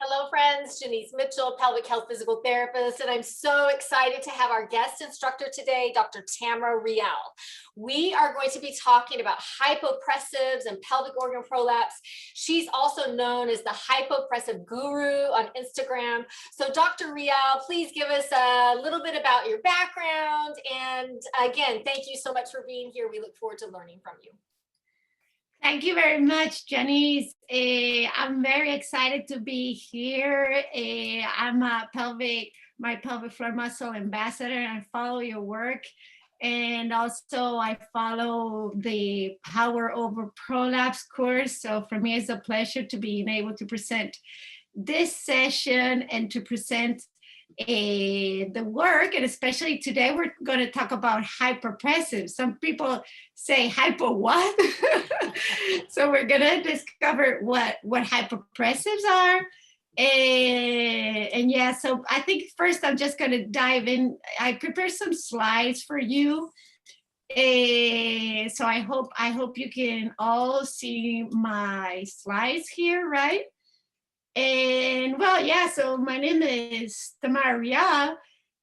Hello, friends. Janice Mitchell, pelvic health physical therapist, and I'm so excited to have our guest instructor today, Dr. Tamara Rial. We are going to be talking about hypopressives and pelvic organ prolapse. She's also known as the hypopressive guru on Instagram. So, Dr. Rial, please give us a little bit about your background. And again, thank you so much for being here. We look forward to learning from you. Thank you very much, Janice. I'm very excited to be here. I'm my pelvic floor muscle ambassador, and I follow your work. And also I follow the Power Over Prolapse course. So for me, it's a pleasure to be able to present this session and to present the work. And especially today, we're going to talk about hypopressives. Some people say hypo what? So we're going to discover what hypopressives are. And yeah, so I think first I'm just going to dive in. I prepared some slides for you. So I hope you can all see my slides here, right? And well, yeah, so my name is Tamara Rial,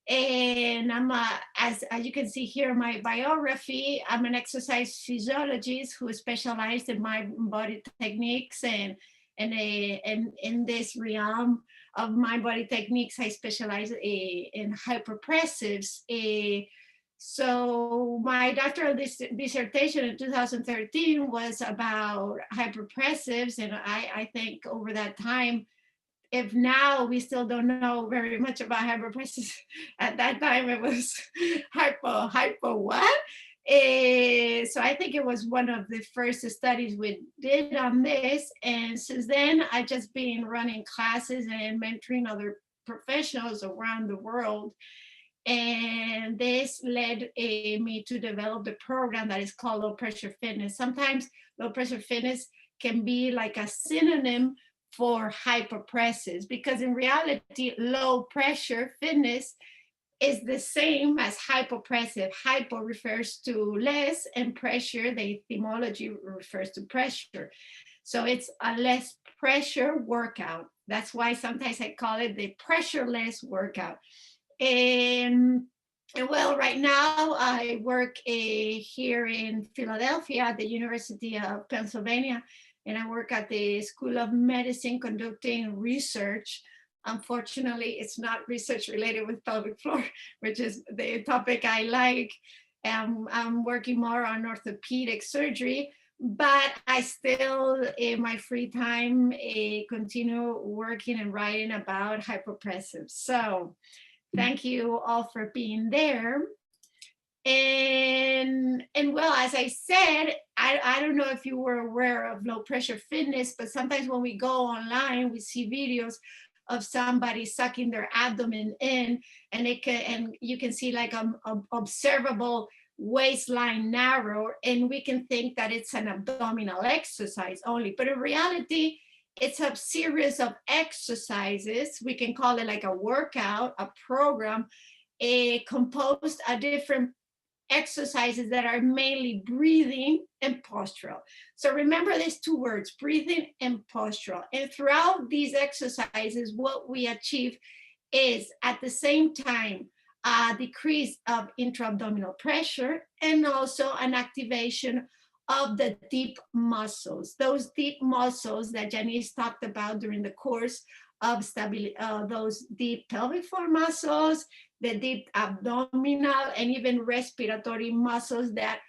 and I'm as you can see here, my biography, I'm an exercise physiologist who specialized in mind body techniques, and in this realm of mind body techniques, I specialize in hypopressives. So my doctoral dissertation in 2013 was about hypopressives, and I think over that time, if now we still don't know very much about hypopressives, at that time it was hypo what? So I think it was one of the first studies we did on this, and since then I've just been running classes and mentoring other professionals around the world. And this led me to develop the program that is called low pressure fitness. Sometimes low pressure fitness can be like a synonym for hypopressives, because in reality, low pressure fitness is the same as hypopressive. Hypo refers to less, and pressure, the etymology refers to pressure. So it's a less pressure workout. That's why sometimes I call it the pressureless workout. And well, right now I work here in Philadelphia at the University of Pennsylvania, and I work at the School of Medicine conducting research. Unfortunately, it's not research related with pelvic floor, which is the topic I like. I'm working more on orthopedic surgery, but I still, in my free time, continue working and writing about hypopressives. So thank you all for being there. And well, as I said, I don't know if you were aware of low pressure fitness, but sometimes when we go online, we see videos of somebody sucking their abdomen in, and you can see like an observable waistline narrow, and we can think that it's an abdominal exercise only, but in reality, it's a series of exercises. We can call it like a workout, a program, composed of different exercises that are mainly breathing and postural. So remember these two words, breathing and postural. And throughout these exercises, what we achieve is at the same time a decrease of intra-abdominal pressure and also an activation of the deep muscles, those deep muscles that Janice talked about during the course of stability, those deep pelvic floor muscles, the deep abdominal and even respiratory muscles that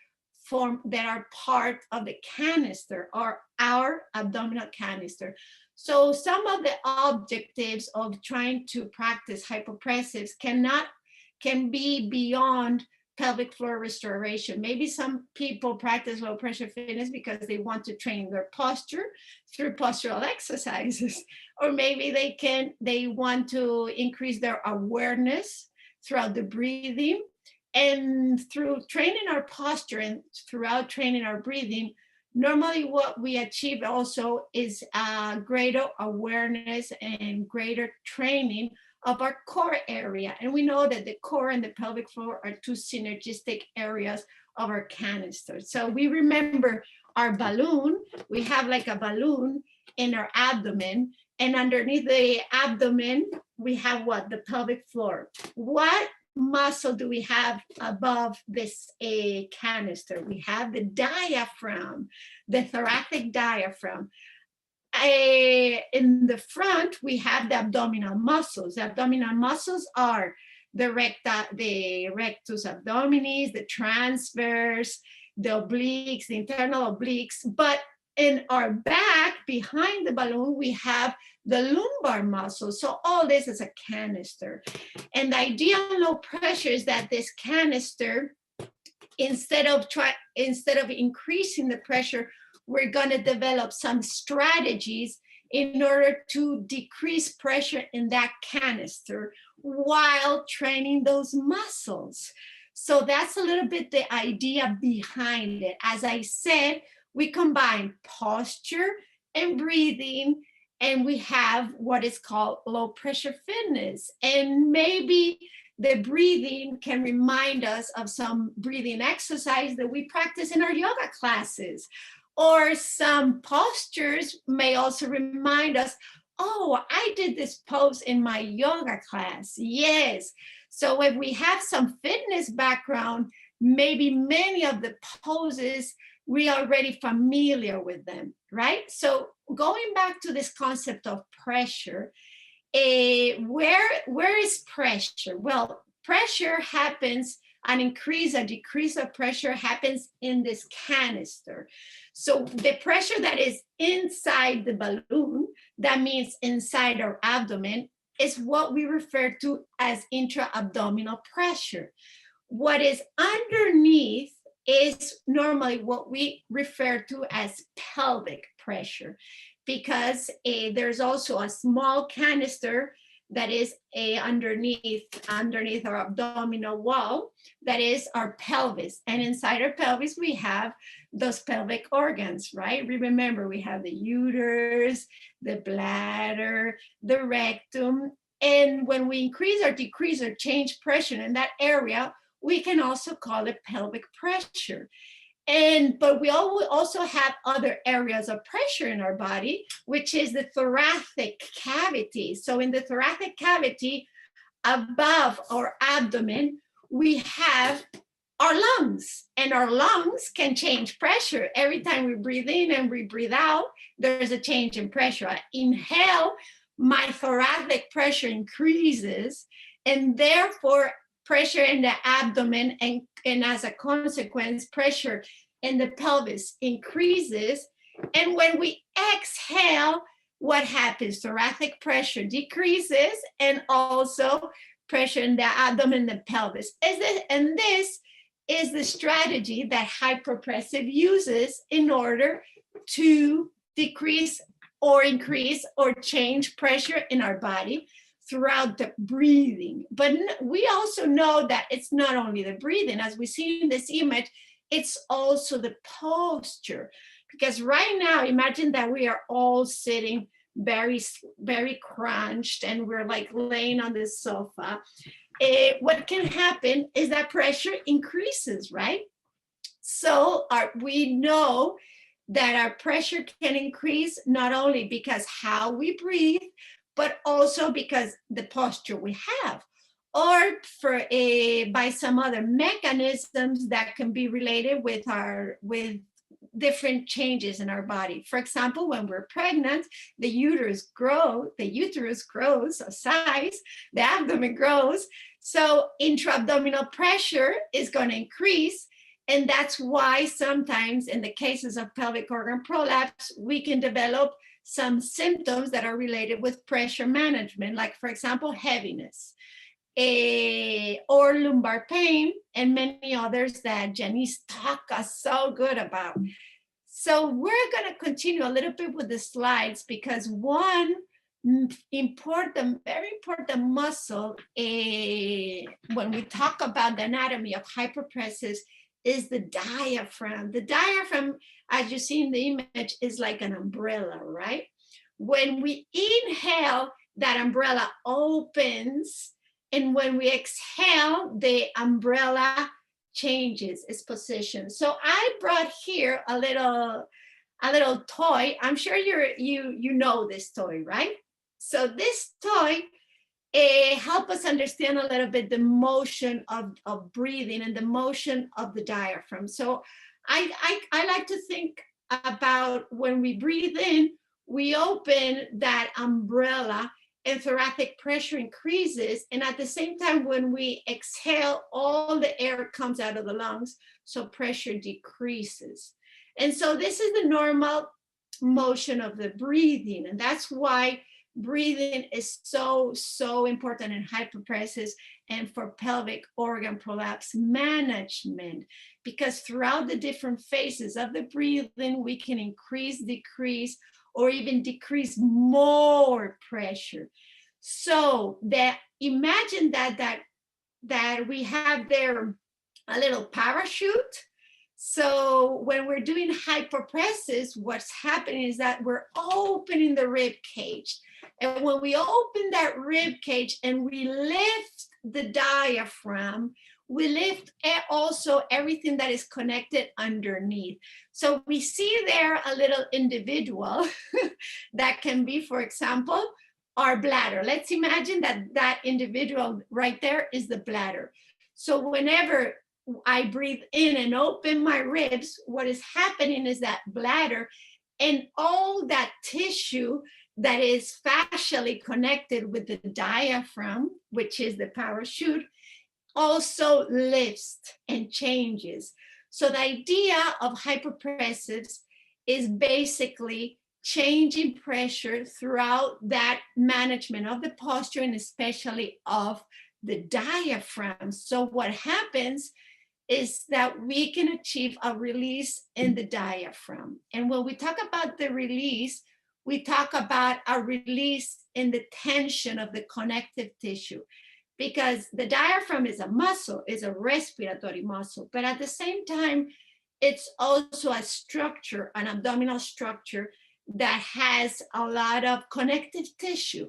are part of the canister, or our abdominal canister. So some of the objectives of trying to practice hypopressives can be beyond pelvic floor restoration. Maybe some people practice low pressure fitness because they want to train their posture through postural exercises, or maybe they want to increase their awareness throughout the breathing. And through training our posture and throughout training our breathing, normally what we achieve also is a greater awareness and greater training of our core area. And we know that the core and the pelvic floor are two synergistic areas of our canister. So we remember our balloon, we have like a balloon, in our abdomen. And underneath the abdomen, we have what? The pelvic floor. What muscle do we have above this canister? We have the diaphragm, the thoracic diaphragm. In the front, we have the abdominal muscles. The abdominal muscles are the rectus abdominis, the transverse, the obliques, the internal obliques. But in our back, behind the balloon, we have the lumbar muscle. So all this is a canister. And the idea on low pressure is that this canister, instead of increasing the pressure, we're going to develop some strategies in order to decrease pressure in that canister while training those muscles. So that's a little bit the idea behind it. As I said, we combine posture and breathing, and we have what is called low pressure fitness. And maybe the breathing can remind us of some breathing exercise that we practice in our yoga classes. Or some postures may also remind us, oh, I did this pose in my yoga class. Yes. So if we have some fitness background, maybe many of the poses, we are already familiar with them, right? So going back to this concept of pressure, where is pressure? Well, pressure happens, an increase, a decrease of pressure happens in this canister. So the pressure that is inside the balloon, that means inside our abdomen, is what we refer to as intra-abdominal pressure. What is underneath is normally what we refer to as pelvic pressure, because there's also a small canister that is underneath our abdominal wall, that is our pelvis. And inside our pelvis, we have those pelvic organs, right? Remember, we have the uterus, the bladder, the rectum. And when we increase or decrease or change pressure in that area, we can also call it pelvic pressure. But we also have other areas of pressure in our body, which is the thoracic cavity. So in the thoracic cavity, above our abdomen, we have our lungs, and our lungs can change pressure. Every time we breathe in and we breathe out, there's a change in pressure. I inhale, my thoracic pressure increases, and therefore pressure in the abdomen and as a consequence, pressure in the pelvis increases. And when we exhale, what happens? Thoracic pressure decreases, and also pressure in the abdomen and the pelvis. And this is the strategy that hypopressive uses in order to decrease or increase or change pressure in our body throughout the breathing. But we also know that it's not only the breathing, as we see in this image, it's also the posture. Because right now, imagine that we are all sitting very, very crunched and we're like laying on the sofa. What can happen is that pressure increases, right? So we know that our pressure can increase not only because how we breathe, but also because the posture we have, or by some other mechanisms that can be related with different changes in our body. For example, when we're pregnant, the uterus grows a size, the abdomen grows, so intra-abdominal pressure is going to increase. And that's why sometimes in the cases of pelvic organ prolapse, we can develop some symptoms that are related with pressure management, like, for example, heaviness, or lumbar pain, and many others that Janice talked us so good about. So we're going to continue a little bit with the slides, because one important, very important muscle when we talk about the anatomy of hypopressives is the diaphragm. The diaphragm, as you see in the image, is like an umbrella, right? When we inhale, that umbrella opens, and when we exhale, the umbrella changes its position. So I brought here a little a little toy. I'm sure you know this toy, right? So this toy help us understand a little bit the motion of breathing and the motion of the diaphragm. So I like to think about when we breathe in, we open that umbrella and thoracic pressure increases. And at the same time, when we exhale, all the air comes out of the lungs, so pressure decreases. And so this is the normal motion of the breathing. And that's why breathing is so important in hypopressives and for pelvic organ prolapse management, because throughout the different phases of the breathing, we can increase, decrease, or even decrease more pressure. So that imagine that we have there a little parachute. So when we're doing hypopressives, what's happening is that we're opening the rib cage. And when we open that rib cage and we lift the diaphragm, we lift also everything that is connected underneath. So we see there a little individual that can be, for example, our bladder. Let's imagine that individual right there is the bladder. So whenever I breathe in and open my ribs, what is happening is that bladder and all that tissue that is fascially connected with the diaphragm, which is the parachute, also lifts and changes. So the idea of hypopressives is basically changing pressure throughout that management of the posture and especially of the diaphragm. So what happens is that we can achieve a release in the diaphragm. And when we talk about the release, we talk about a release in the tension of the connective tissue, because the diaphragm is a muscle, is a respiratory muscle, but at the same time, it's also a structure, an abdominal structure that has a lot of connective tissue.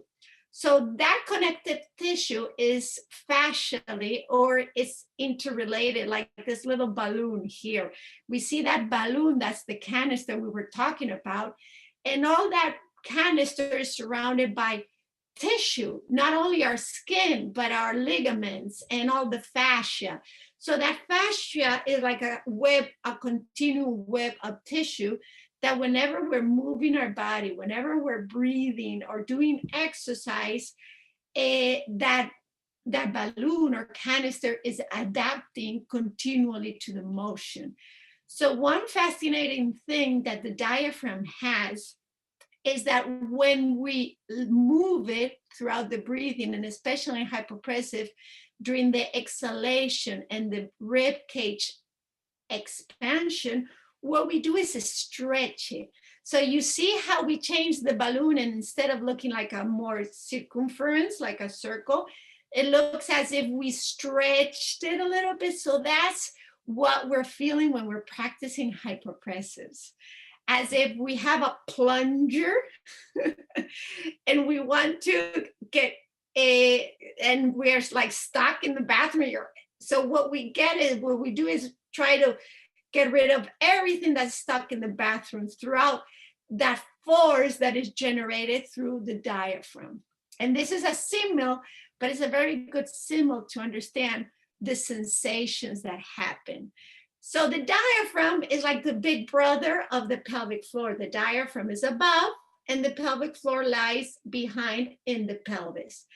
So that connective tissue is fascially or it's interrelated, like this little balloon here. We see that balloon, that's the canister we were talking about. And all that canister is surrounded by tissue, not only our skin, but our ligaments and all the fascia. So that fascia is like a web, a continual web of tissue that whenever we're moving our body, whenever we're breathing or doing exercise, that balloon or canister is adapting continually to the motion. So one fascinating thing that the diaphragm has is that when we move it throughout the breathing, and especially in hypopressive, during the exhalation and the rib cage expansion, what we do is stretch it. So you see how we change the balloon, and instead of looking like a more circumference, like a circle, it looks as if we stretched it a little bit. So that's what we're feeling when we're practicing hypopressives. As if we have a plunger and we want to get and we're like stuck in the bathroom. So what we do is try to get rid of everything that's stuck in the bathroom throughout that force that is generated through the diaphragm. And this is a symbol, but it's a very good symbol to understand the sensations that happen. So the diaphragm is like the big brother of the pelvic floor. The diaphragm is above and the pelvic floor lies behind in the pelvis.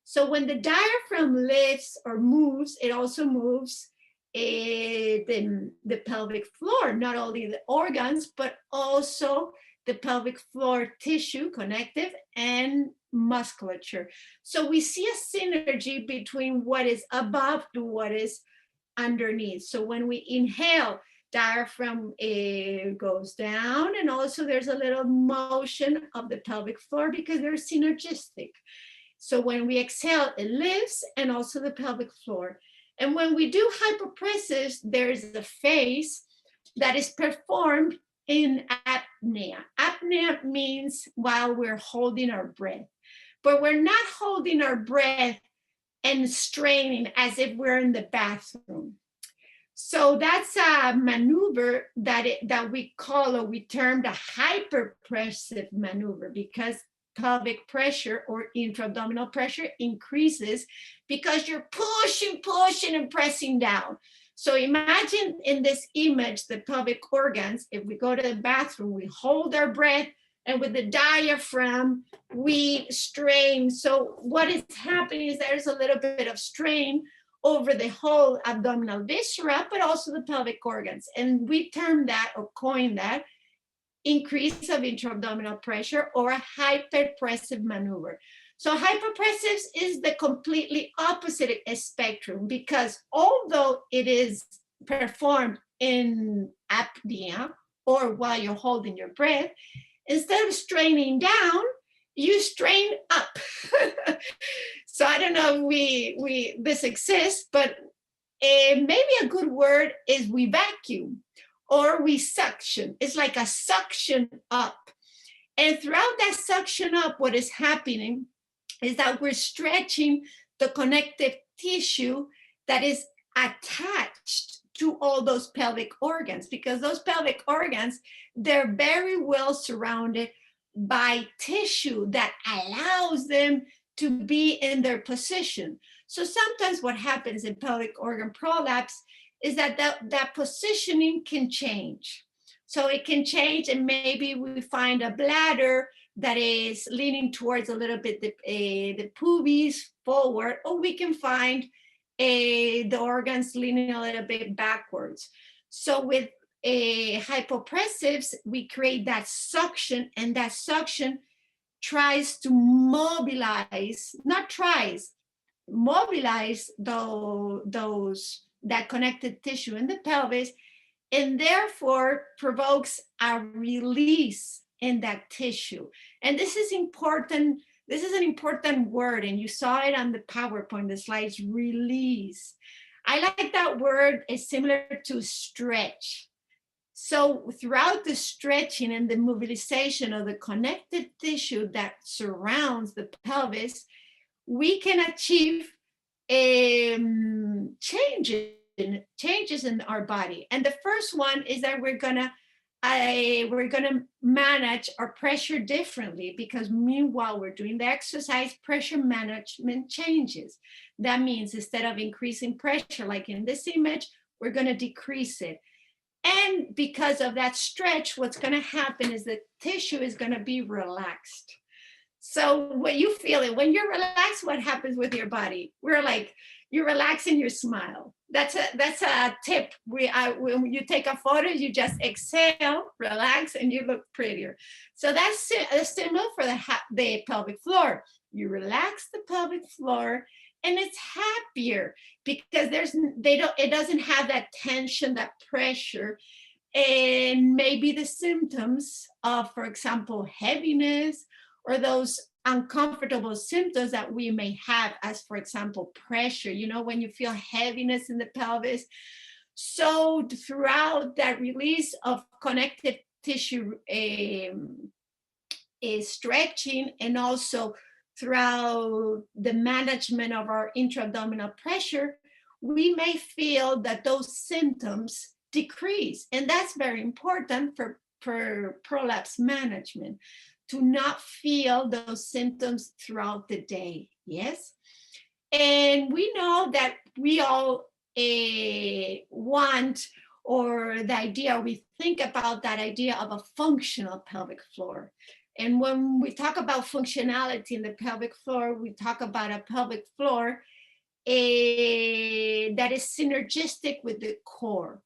So when the diaphragm lifts or moves, it also moves the pelvic floor, not only the organs, but also the pelvic floor tissue, connective and musculature. So we see a synergy between what is above to what is underneath. So when we inhale, diaphragm goes down, and also there's a little motion of the pelvic floor because they're synergistic. So when we exhale, it lifts and also the pelvic floor. And when we do hypopressives, there's a phase that is performed in apnea. Apnea means while we're holding our breath, but we're not holding our breath and straining as if we're in the bathroom. So that's a maneuver that we call, or we term, the hyperpressive maneuver, because pelvic pressure or intra-abdominal pressure increases because you're pushing and pressing down. So imagine in this image the pelvic organs. If we go to the bathroom, we hold our breath, and with the diaphragm we strain. So what is happening is there's a little bit of strain over the whole abdominal viscera, but also the pelvic organs. And we term that, or coin that, increase of intra-abdominal pressure, or a hyperpressive maneuver. So hypopressives is the completely opposite spectrum, because although it is performed in apnea, or while you're holding your breath, instead of straining down, you strain up. So I don't know if this exists, but maybe a good word is we vacuum, or we suction. It's like a suction up. And throughout that suction up, what is happening is that we're stretching the connective tissue that is attached to all those pelvic organs, because those pelvic organs, they're very well surrounded by tissue that allows them to be in their position. So sometimes what happens in pelvic organ prolapse is that that positioning can change. So it can change, and maybe we find a bladder that is leaning towards a little bit the pubis forward, or we can find the organs leaning a little bit backwards. So with hypopressives, we create that suction, and that suction tries to mobilize, not tries, mobilize that connected tissue in the pelvis, and therefore provokes a release in that tissue. And this is important. This is an important word, and you saw it on the PowerPoint, the slides, release. I like that word. It's similar to stretch. So throughout the stretching and the mobilization of the connected tissue that surrounds the pelvis, we can achieve changes in our body. And the first one is that we're gonna manage our pressure differently, because meanwhile we're doing the exercise, pressure management changes. That means instead of increasing pressure, like in this image, we're gonna decrease it. And because of that stretch, what's gonna happen is the tissue is gonna be relaxed. So when you feel it, when you're relaxed, what happens with your body? We're like, you relax and you smile. That's a tip. When you take a photo, you just exhale, relax, and you look prettier. So that's a symbol for the pelvic floor. You relax the pelvic floor, and it's happier, because it doesn't have that tension, that pressure, and maybe the symptoms of, for example, heaviness, or those uncomfortable symptoms that we may have, as for example, pressure, when you feel heaviness in the pelvis. So throughout that release of connective tissue is stretching, and also throughout the management of our intra-abdominal pressure, we may feel that those symptoms decrease. And that's very important for prolapse management, to not feel those symptoms throughout the day. Yes. And we know that we all want, or the idea, we think about that idea of a functional pelvic floor. And when we talk about functionality in the pelvic floor, we talk about a pelvic floor that is synergistic with the core.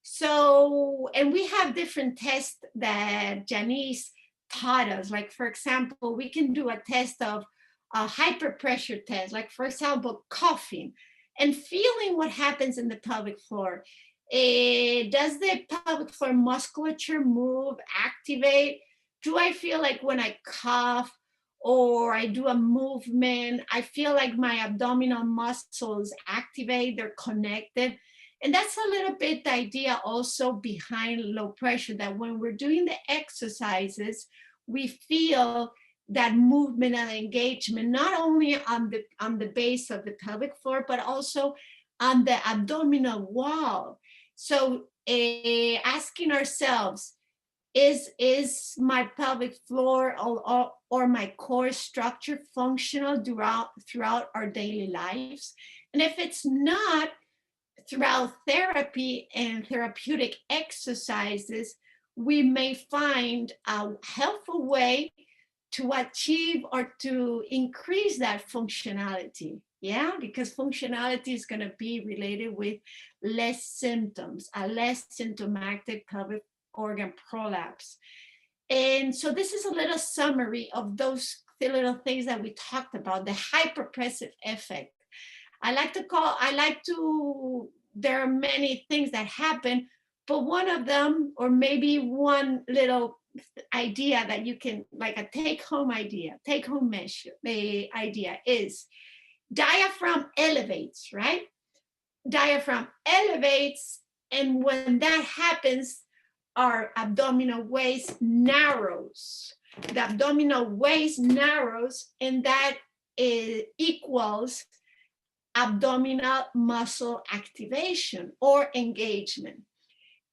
So, and we have different tests that Janice taught us. Like, for example, we can do a test of a hyperpressure test, like, for example, coughing and feeling what happens in the pelvic floor. Does the pelvic floor musculature move, activate? Do I feel like when I cough or I do a movement, I feel like my abdominal muscles activate, they're connected? And that's a little bit the idea also behind low pressure, that when we're doing the exercises, we feel that movement and engagement, not only on the base of the pelvic floor, but also on the abdominal wall. So asking ourselves, is my pelvic floor or my core structure functional throughout our daily lives? And if it's not, throughout therapy and therapeutic exercises, we may find a helpful way to achieve or to increase that functionality. Yeah, because functionality is going to be related with less symptoms, a less symptomatic pelvic organ prolapse. And so this is a little summary of those little things that we talked about, the hyperpressive effect. There are many things that happen, but one of them, or maybe one little idea that you can, like a take-home measure, the idea is diaphragm elevates, right? Diaphragm elevates, and when that happens, our abdominal waist narrows. The abdominal waist narrows, and that equals abdominal muscle activation or engagement.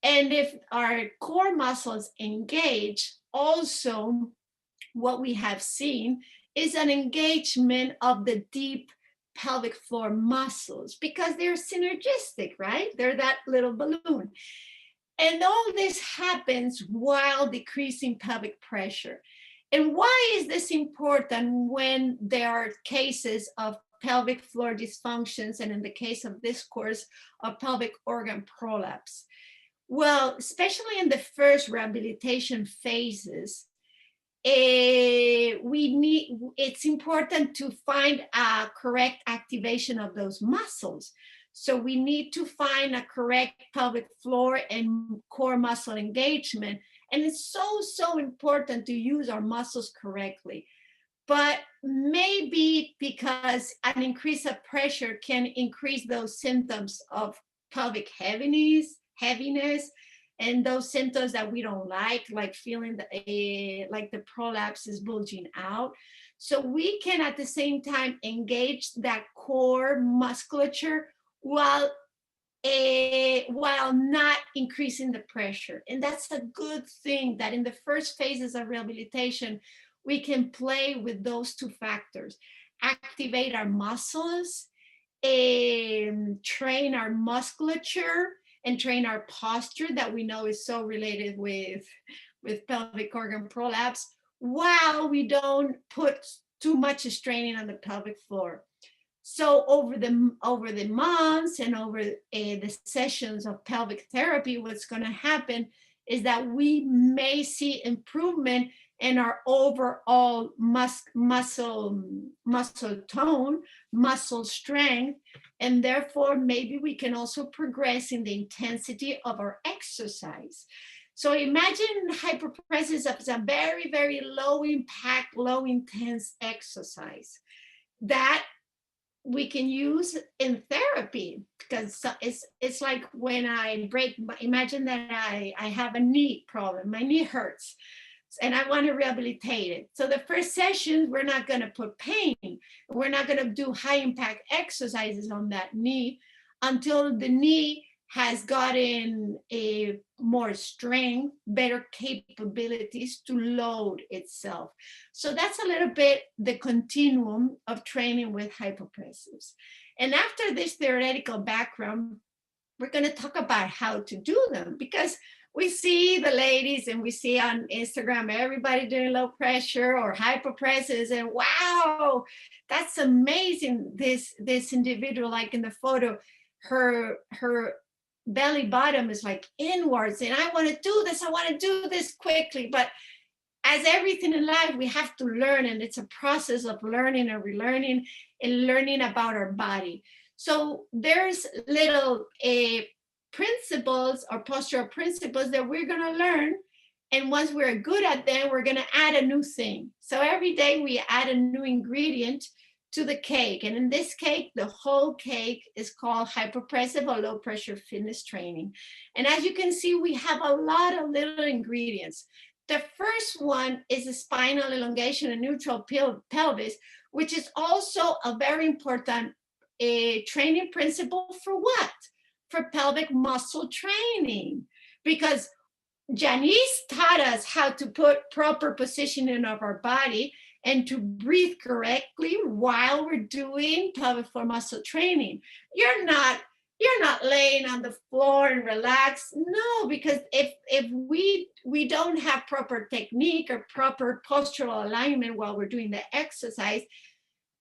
And if our core muscles engage, also what we have seen is an engagement of the deep pelvic floor muscles because they're synergistic, right? They're that little balloon. And all this happens while decreasing pelvic pressure. And why is this important when there are cases of pelvic floor dysfunctions, and in the case of this course, of pelvic organ prolapse? Well, especially in the first rehabilitation phases, it's important to find a correct activation of those muscles. So we need to find a correct pelvic floor and core muscle engagement. And it's so important to use our muscles correctly. But maybe because an increase of pressure can increase those symptoms of pelvic heaviness, and those symptoms that we don't like feeling like the prolapse is bulging out. So we can at the same time engage that core musculature while not increasing the pressure. And that's a good thing, that in the first phases of rehabilitation, we can play with those two factors, activate our muscles, train our musculature, and train our posture that we know is so related with pelvic organ prolapse, while we don't put too much straining on the pelvic floor. So over the months and over the sessions of pelvic therapy, what's going to happen is that we may see improvement in our overall muscle tone, muscle strength, and therefore maybe we can also progress in the intensity of our exercise. So imagine hypopressives as a very, very low impact, low intense exercise that we can use in therapy, because it's like when I imagine that I have a knee problem, my knee hurts, and I want to rehabilitate it. So the first session, we're not going to put pain. We're not going to do high impact exercises on that knee until the knee has gotten a more strength, better capabilities to load itself. So that's a little bit the continuum of training with hypopressives. And after this theoretical background, we're going to talk about how to do them, because we see the ladies and we see on Instagram everybody doing low pressure or hypopressives, and wow, that's amazing. This individual, like in the photo, her belly bottom is like inwards, and I want to do this quickly. But as everything in life, we have to learn, and it's a process of learning and relearning and learning about our body. So there's little principles or postural principles that we're going to learn, and once we're good at them, we're going to add a new thing. So every day we add a new ingredient to the cake, and in this cake, the whole cake is called hypopressive or low pressure fitness training. And as you can see, we have a lot of little ingredients. The first one is a spinal elongation and neutral pelvis, which is also a very important training principle for what? for pelvic muscle training, because Janice taught us how to put proper positioning of our body and to breathe correctly while we're doing pelvic floor muscle training. You're not laying on the floor and relax. No, because if we don't have proper technique or proper postural alignment while we're doing the exercise,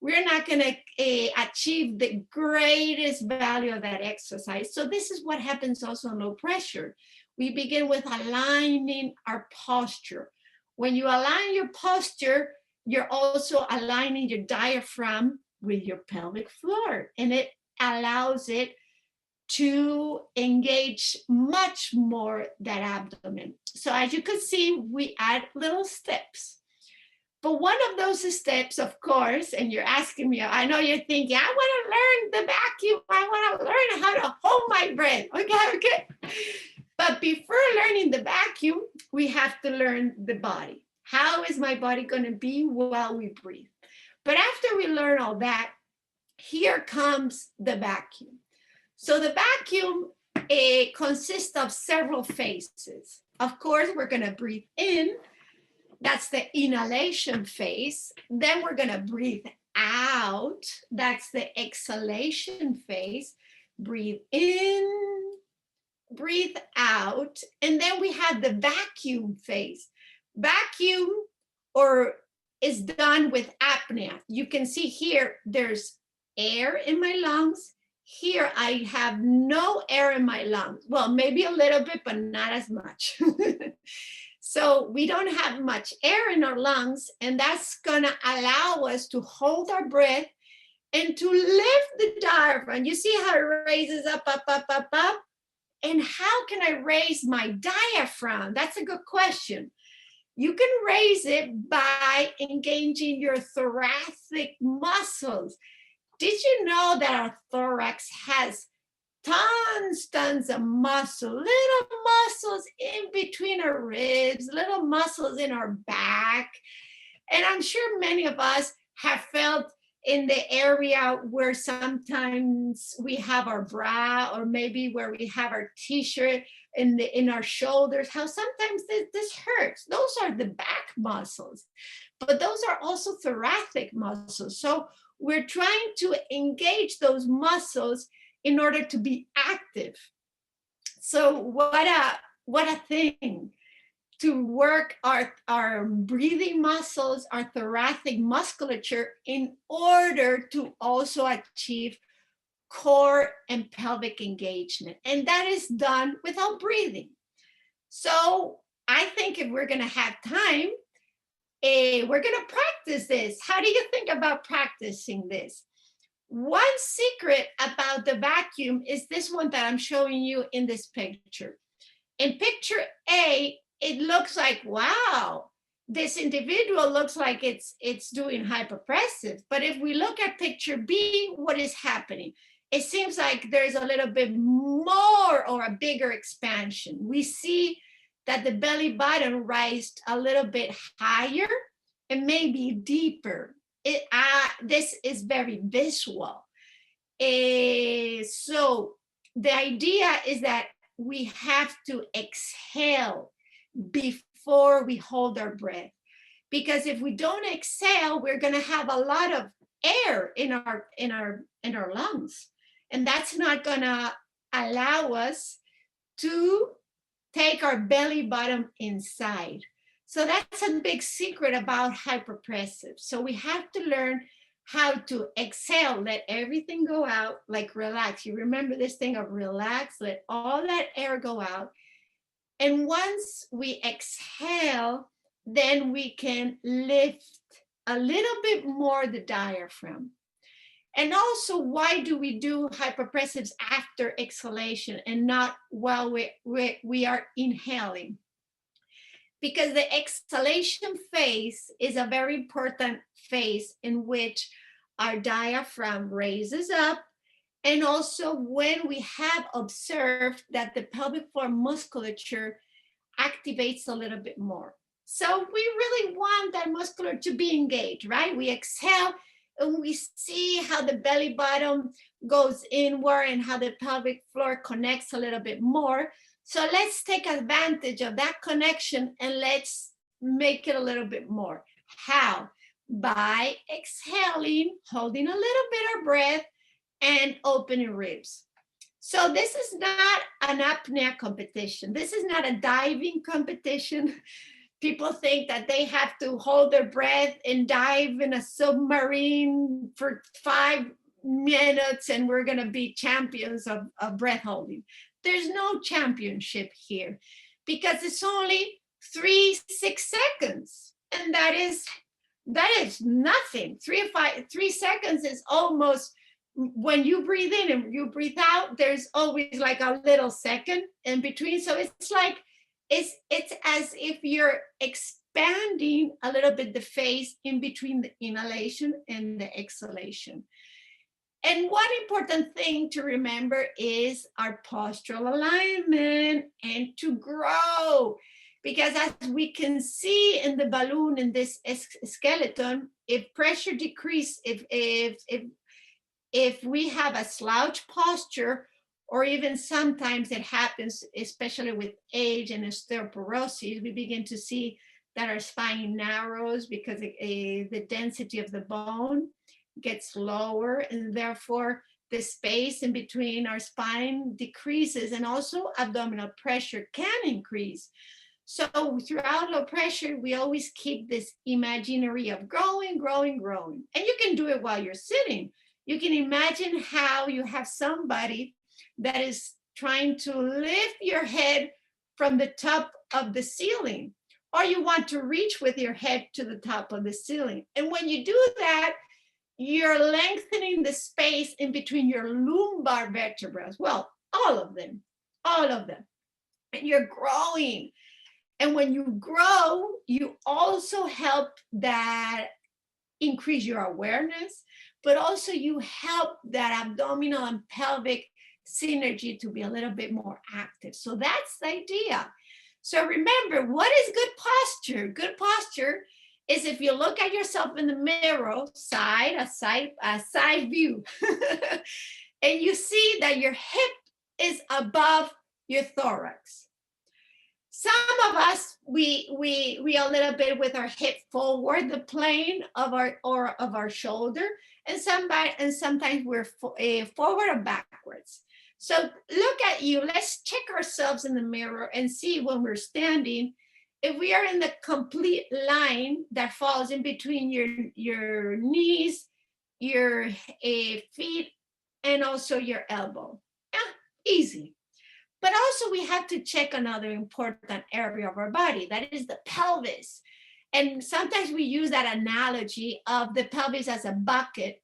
we're not going to achieve the greatest value of that exercise. So this is what happens also in low pressure. We begin with aligning our posture. When you align your posture, you're also aligning your diaphragm with your pelvic floor, and it allows it to engage much more that abdomen. So as you can see, we add little steps. But one of those steps, of course, and you're asking me, I know you're thinking, I want to learn the vacuum. I want to learn how to hold my breath. Okay. But before learning the vacuum, we have to learn the body. How is my body going to be while we breathe? But after we learn all that, here comes the vacuum. So the vacuum consists of several phases. Of course, we're going to breathe in. That's the inhalation phase. Then we're going to breathe out. That's the exhalation phase. Breathe in, breathe out. And then we have the vacuum phase. Vacuum is done with apnea. You can see here, there's air in my lungs. Here, I have no air in my lungs. Well, maybe a little bit, but not as much. So we don't have much air in our lungs, and that's gonna allow us to hold our breath and to lift the diaphragm. You see how it raises up, up, up, up, up? And how can I raise my diaphragm? That's a good question. You can raise it by engaging your thoracic muscles. Did you know that our thorax has tons of muscle, little muscles in between our ribs, little muscles in our back? And I'm sure many of us have felt in the area where sometimes we have our bra, or maybe where we have our t-shirt in our shoulders, how sometimes this hurts. Those are the back muscles, but those are also thoracic muscles. So we're trying to engage those muscles in order to be active. So what a thing to work our breathing muscles, our thoracic musculature, in order to also achieve core and pelvic engagement. And that is done without breathing. So I think if we're going to have time, we're going to practice this. How do you think about practicing this? One secret about the vacuum is this one that I'm showing you in this picture. In picture A, it looks like, wow, this individual looks like it's doing hypopressive. But if we look at picture B, what is happening? It seems like there's a little bit more or a bigger expansion. We see that the belly button raised a little bit higher and maybe deeper. This is very visual. So the idea is that we have to exhale before we hold our breath, because if we don't exhale, we're going to have a lot of air in our lungs, and that's not going to allow us to take our belly button inside. So that's a big secret about hypopressive. So we have to learn how to exhale, let everything go out, like relax. You remember this thing of relax, let all that air go out. And once we exhale, then we can lift a little bit more the diaphragm. And also, why do we do hypopressives after exhalation and not while we are inhaling? Because the exhalation phase is a very important phase in which our diaphragm raises up, and also when we have observed that the pelvic floor musculature activates a little bit more. So we really want that musculature to be engaged, right? We exhale, and we see how the belly button goes inward and how the pelvic floor connects a little bit more. So let's take advantage of that connection and let's make it a little bit more. How? By exhaling, holding a little bit of breath, and opening ribs. So this is not an apnea competition. This is not a diving competition. People think that they have to hold their breath and dive in a submarine for 5 minutes and we're going to be champions of breath holding. There's no championship here because it's only 3-6 seconds. And that is nothing. 3 seconds is almost, when you breathe in and you breathe out, there's always like a little second in between. So it's like, it's as if you're expanding a little bit the face in between the inhalation and the exhalation. And one important thing to remember is our postural alignment and to grow. Because as we can see in the balloon in this skeleton, if pressure decrease, if we have a slouch posture, or even sometimes it happens, especially with age and osteoporosis, we begin to see that our spine narrows because the density of the bone gets lower, and therefore the space in between our spine decreases, and also abdominal pressure can increase. So throughout low pressure, we always keep this imaginary of growing, growing, growing. And you can do it while you're sitting. You can imagine how you have somebody that is trying to lift your head from the top of the ceiling, or you want to reach with your head to the top of the ceiling. And when you do that, you're lengthening the space in between your lumbar vertebrae. Well, all of them. And you're growing. And when you grow, you also help that increase your awareness, but also you help that abdominal and pelvic synergy to be a little bit more active. So that's the idea. So remember, what is good posture? Good posture is if you look at yourself in the mirror, a side view, and you see that your hip is above your thorax. Some of us, we a little bit with our hip forward, the plane of our shoulder, and sometimes we're forward or backwards. So look at you. Let's check ourselves in the mirror and see when we're standing if we are in the complete line that falls in between your knees, your feet, and also your elbow. Easy. But also we have to check another important area of our body, that is the pelvis. And sometimes we use that analogy of the pelvis as a bucket.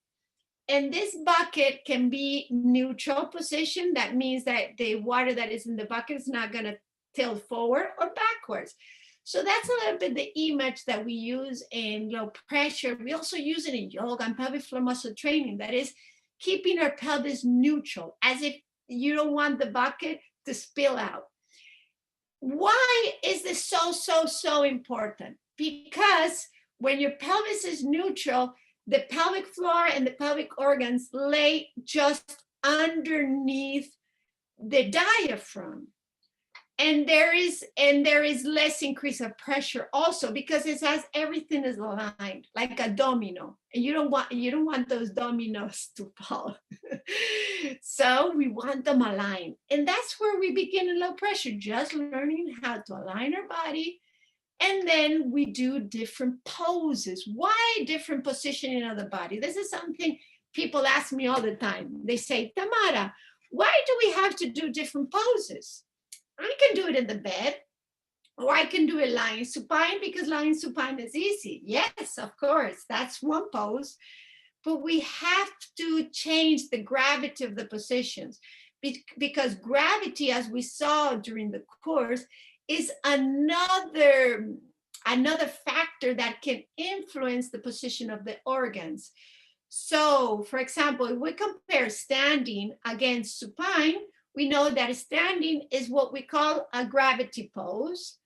And this bucket can be neutral position. That means that the water that is in the bucket is not going to tilt forward or backwards. So that's a little bit the image that we use in low pressure. We also use it in yoga and pelvic floor muscle training. That is keeping our pelvis neutral, as if you don't want the bucket to spill out. Why is this so important? Because when your pelvis is neutral, the pelvic floor and the pelvic organs lay just underneath the diaphragm. And there is less increase of pressure also, because it's as everything is aligned like a domino, and you don't want those dominoes to fall. So we want them aligned, and that's where we begin in low pressure, just learning how to align our body. And then we do different poses. Why different positioning of the body? This is something people ask me all the time. They say, Tamara, why do we have to do different poses? I can do it in the bed, or I can do it lying supine, because lying supine is easy. Yes, of course, that's one pose. But we have to change the gravity of the positions, because gravity, as we saw during the course, is another factor that can influence the position of the organs. So, for example, if we compare standing against supine, we know that standing is what we call a gravity pose,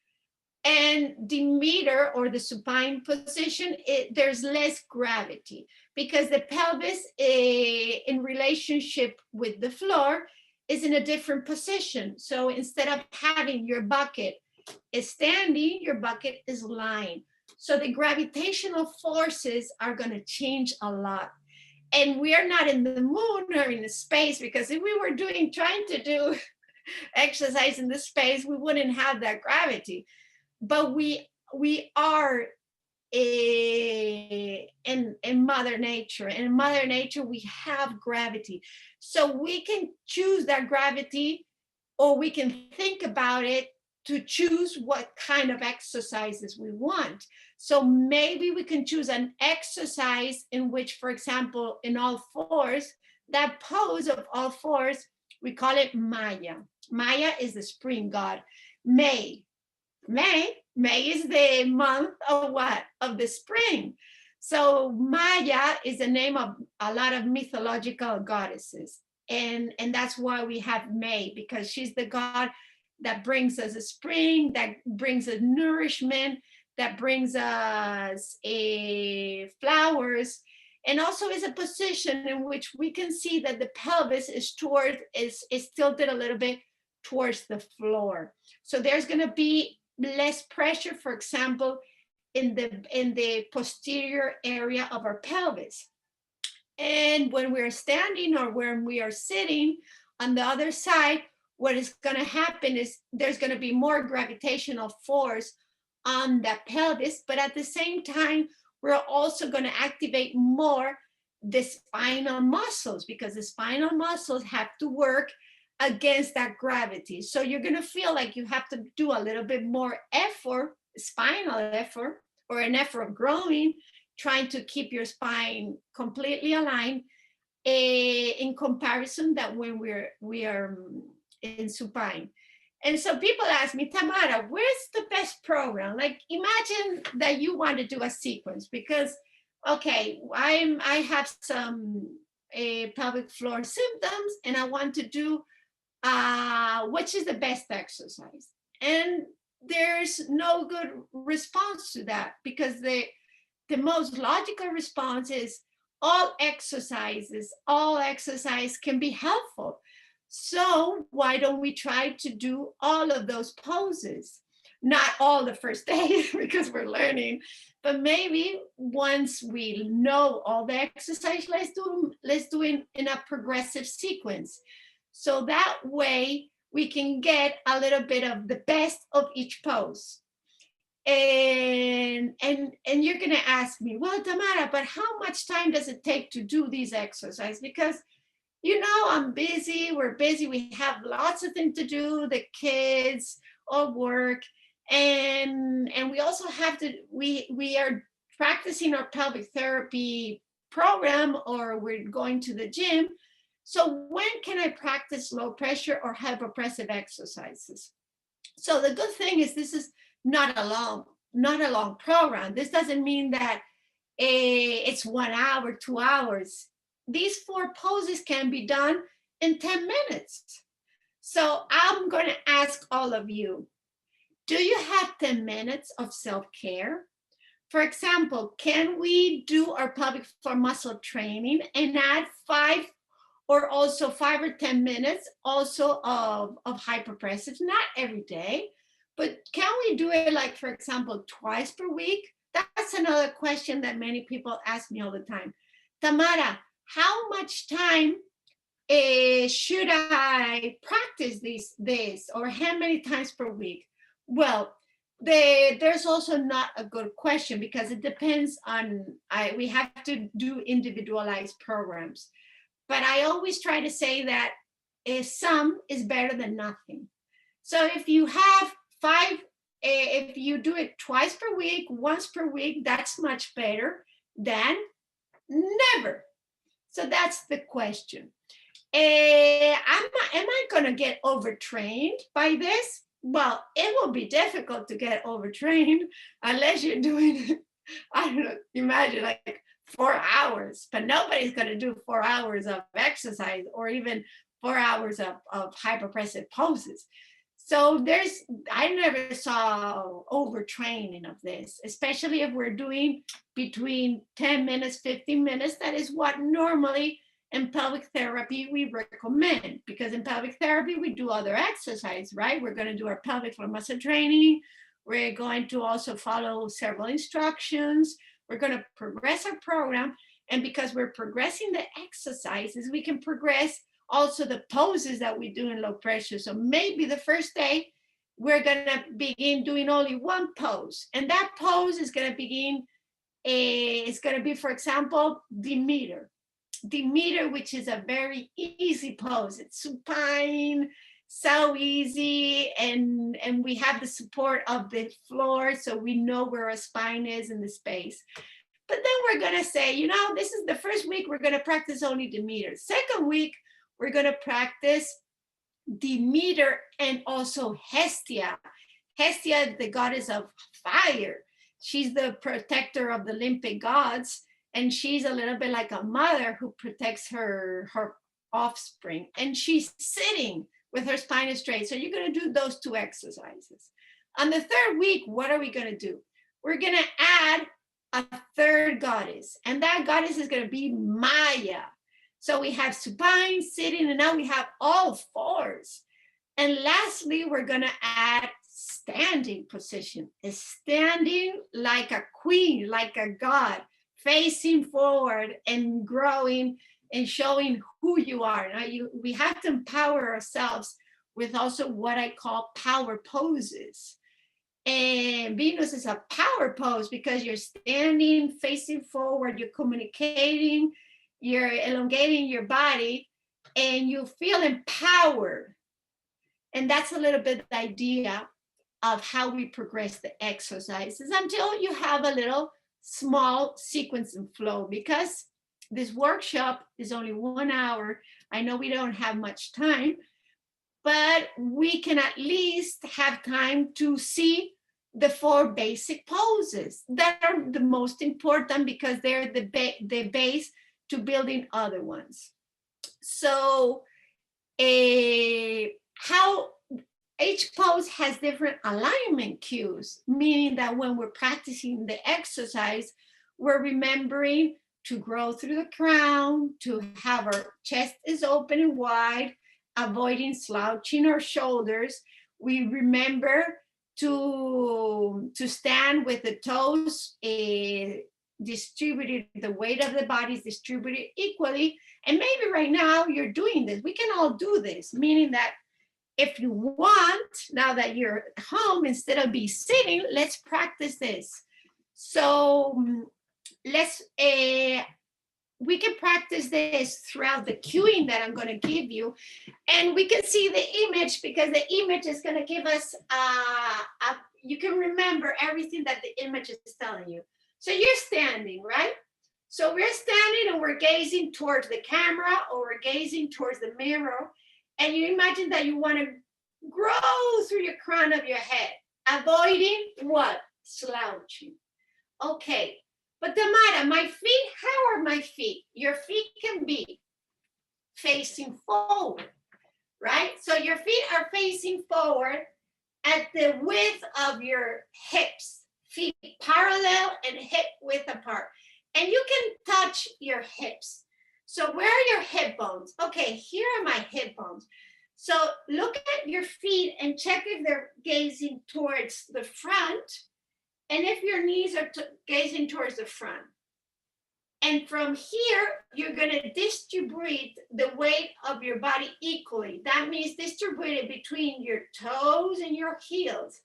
And the meter or the supine position, there's less gravity because the pelvis in relationship with the floor is in a different position. So instead of having your bucket is standing, your bucket is lying. So the gravitational forces are going to change a lot. And we are not in the moon or in the space, because if we were trying to do exercise in the space, we wouldn't have that gravity. But we are in Mother Nature. And in Mother Nature, we have gravity. So we can choose that gravity, or we can think about it to choose what kind of exercises we want. So maybe we can choose an exercise in which, for example, in all fours, that pose of all fours, we call it Maya. Maya is the spring god. May is the month of what? Of the spring. So Maya is the name of a lot of mythological goddesses. And that's why we have May, because she's the god that brings us a spring, that brings us nourishment, that brings us flowers, and also is a position in which we can see that the pelvis is tilted a little bit towards the floor. So there's going to be less pressure, for example, in the posterior area of our pelvis. And when we're standing or when we are sitting on the other side, what is going to happen is there's going to be more gravitational force on the pelvis, but at the same time, we're also going to activate more the spinal muscles, because the spinal muscles have to work against that gravity. So you're going to feel like you have to do a little bit more effort, spinal effort, or an effort of growing, trying to keep your spine completely aligned, in comparison that when we are in supine. And so people ask me, Tamara, where's the best program? Like, imagine that you want to do a sequence, because, okay, I have some pelvic floor symptoms, and I want to do which is the best exercise. And there's no good response to that, because the most logical response is all exercise can be helpful. So why don't we try to do all of those poses? Not all the first day because we're learning, but maybe once we know all the exercise, let's do it in a progressive sequence. So that way we can get a little bit of the best of each pose. And you're going to ask me, well, Tamara, but how much time does it take to do these exercises? Because, I'm busy, we're busy, we have lots of things to do, the kids, or work. And we also have to, we are practicing our pelvic therapy program, or we're going to the gym. So when can I practice low pressure or hypopressive exercises? So the good thing is this is not a long program. This doesn't mean that it's 1 hour, 2 hours. These 4 poses can be done in 10 minutes. So I'm going to ask all of you, do you have 10 minutes of self-care? For example, can we do our pelvic floor muscle training and add 5 or 10 minutes also of hypopressives? Not every day, but can we do it, like, for example, twice per week? That's another question that many people ask me all the time. Tamara, how much time should I practice this, or how many times per week? Well, there's also not a good question, because it depends on, we have to do individualized programs. But I always try to say that some is better than nothing. So if you have 5, if you do it twice per week, once per week, that's much better than never. So that's the question. Am I going to get overtrained by this? Well, it will be difficult to get overtrained unless you're doing, I don't know, imagine like 4 hours, but nobody's going to do 4 hours of exercise or even 4 hours of hypopressive poses. So I never saw overtraining of this, especially if we're doing between 10 minutes, 15 minutes. That is what normally in pelvic therapy we recommend, because in pelvic therapy we do other exercise, right? We're going to do our pelvic floor muscle training. We're going to also follow several instructions. We're going to progress our program. And because we're progressing the exercises, we can progress also the poses that we do in low pressure. So maybe the first day we're going to begin doing only one pose, and that pose is going to begin it's going to be, for example, Demeter, which is a very easy pose. It's supine, so easy, and we have the support of the floor, so we know where our spine is in the space. But then we're going to say, this is the first week we're going to practice only Demeter. Second week, we're going to practice Demeter and also Hestia. Hestia, the goddess of fire. She's the protector of the Olympic gods, and she's a little bit like a mother who protects her offspring. And she's sitting with her spine straight. So you're going to do those two exercises. On the third week, what are we going to do? We're going to add a third goddess, and that goddess is going to be Maya. So we have supine, sitting, and now we have all fours. And lastly, we're going to add standing position, standing like a queen, like a god, facing forward and growing and showing who you are. Now we have to empower ourselves with also what I call power poses. And Venus is a power pose because you're standing, facing forward, you're communicating, you're elongating your body, and you feel empowered. And that's a little bit the idea of how we progress the exercises until you have a little small sequence and flow, because this workshop is only 1 hour. I know we don't have much time, but we can at least have time to see the 4 basic poses that are the most important, because they're the base to building other ones. So how each pose has different alignment cues, meaning that when we're practicing the exercise, we're remembering to grow through the crown, to have our chest is open and wide, avoiding slouching our shoulders. We remember to stand with the toes distributed, the weight of the body is distributed equally. And maybe right now you're doing this. We can all do this, meaning that if you want, now that you're home, instead of be sitting, let's practice this. So we can practice this throughout the cueing that I'm going to give you. And we can see the image, because the image is going to give us, you can remember everything that the image is telling you. So you're standing, right? So we're standing and we're gazing towards the camera, or we're gazing towards the mirror. And you imagine that you want to grow through your crown of your head, avoiding what? Slouching. Okay. But Tamara, my feet, how are my feet? Your feet can be facing forward, right? So your feet are facing forward at the width of your hips, feet parallel and hip width apart. And you can touch your hips. So where are your hip bones? Okay, here are my hip bones. So look at your feet and check if they're gazing towards the front, and if your knees are gazing towards the front. And from here, you're going to distribute the weight of your body equally. That means distribute it between your toes and your heels.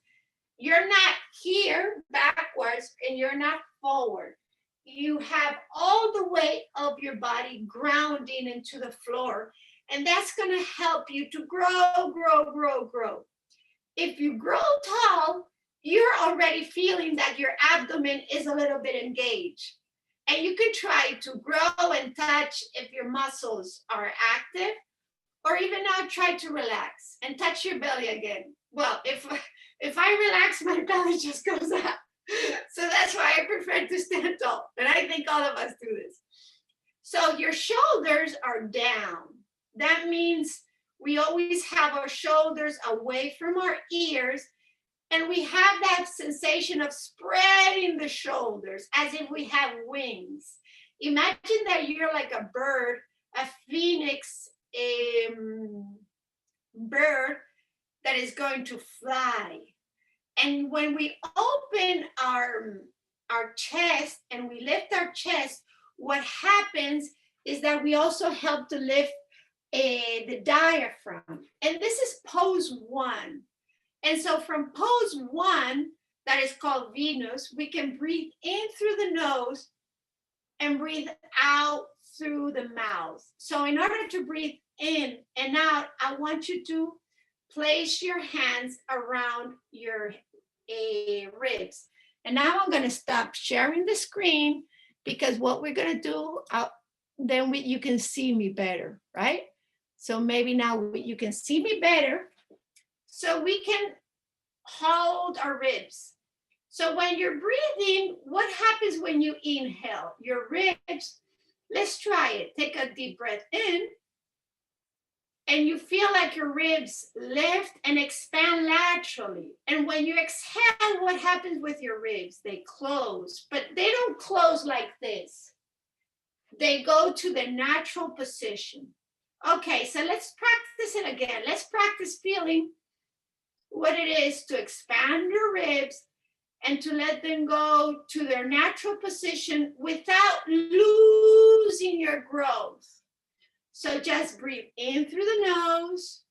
You're not here backwards and you're not forward. You have all the weight of your body grounding into the floor. And that's going to help you to grow, grow, grow, grow. If you grow tall, you're already feeling that your abdomen is a little bit engaged. And you can try to grow and touch if your muscles are active, or even now try to relax and touch your belly again. Well, if I relax, my belly just goes up. So that's why I prefer to stand tall. And I think all of us do this. So your shoulders are down. That means We always have our shoulders away from our ears, and we have that sensation of spreading the shoulders as if we have wings. Imagine that you're like a bird, a phoenix bird that is going to fly. And when we open our chest and we lift our chest, what happens is that we also help to lift the diaphragm. And this is pose 1. And so from pose 1, that is called Venus, we can breathe in through the nose and breathe out through the mouth. So in order to breathe in and out, I want you to place your hands around your ribs. And now I'm going to stop sharing the screen, because what we're going to do, then you can see me better, right? So maybe now you can see me better. So we can hold our ribs. So when you're breathing, what happens when you inhale? Your ribs, let's try it. Take a deep breath in. And you feel like your ribs lift and expand laterally. And when you exhale, what happens with your ribs? They close, but they don't close like this. They go to the natural position. Okay, so let's practice it again. Let's practice feeling what it is to expand your ribs and to let them go to their natural position without losing your growth. So just breathe in through the nose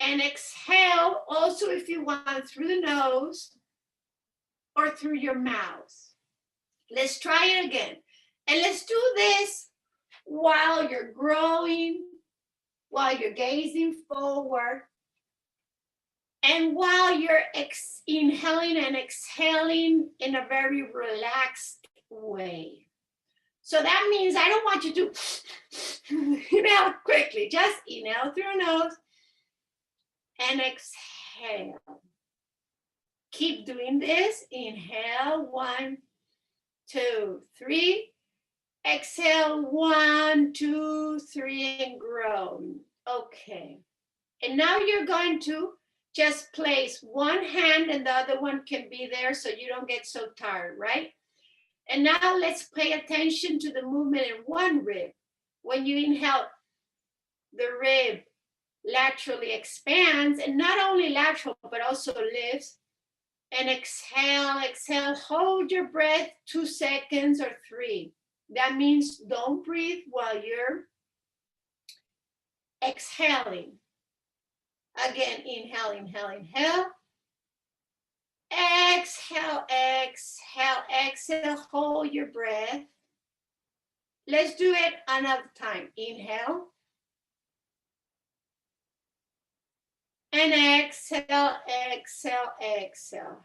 and exhale also, if you want, through the nose or through your mouth. Let's try it again. And let's do this while you're growing, while you're gazing forward, and while you're inhaling and exhaling in a very relaxed way. So that means I don't want you to inhale quickly. Just inhale through your nose and exhale. Keep doing this. Inhale, 1, 2, 3. Exhale, 1, 2, 3, and grow. Okay. And now you're going to just place one hand and the other one can be there so you don't get so tired, right? And now let's pay attention to the movement in one rib. When you inhale, the rib laterally expands, and not only lateral, but also lifts. And exhale, exhale, hold your breath 2 seconds or 3. That means don't breathe while you're exhaling. Again, inhale, inhale, inhale. Exhale, exhale, exhale, hold your breath. Let's do it another time. Inhale. And exhale, exhale, exhale.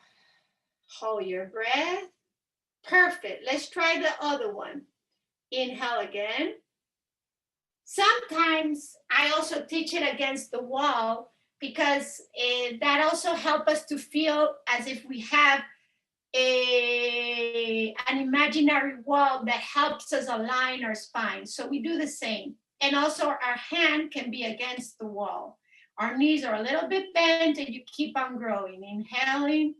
Hold your breath. Perfect. Let's try the other one. Inhale again. Sometimes I also teach it against the wall because that also helps us to feel as if we have an imaginary wall that helps us align our spine. So we do the same. And also our hand can be against the wall. Our knees are a little bit bent and you keep on growing. Inhaling,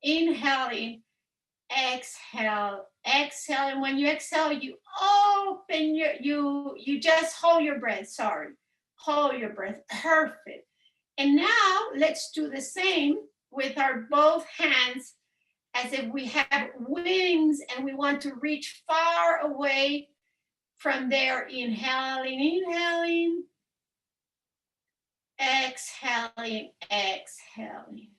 inhaling, exhale, exhale. And when you exhale, you open you just hold your breath, hold your breath, perfect. And now let's do the same with our both hands as if we have wings and we want to reach far away from there. Inhaling, inhaling, exhaling, exhaling.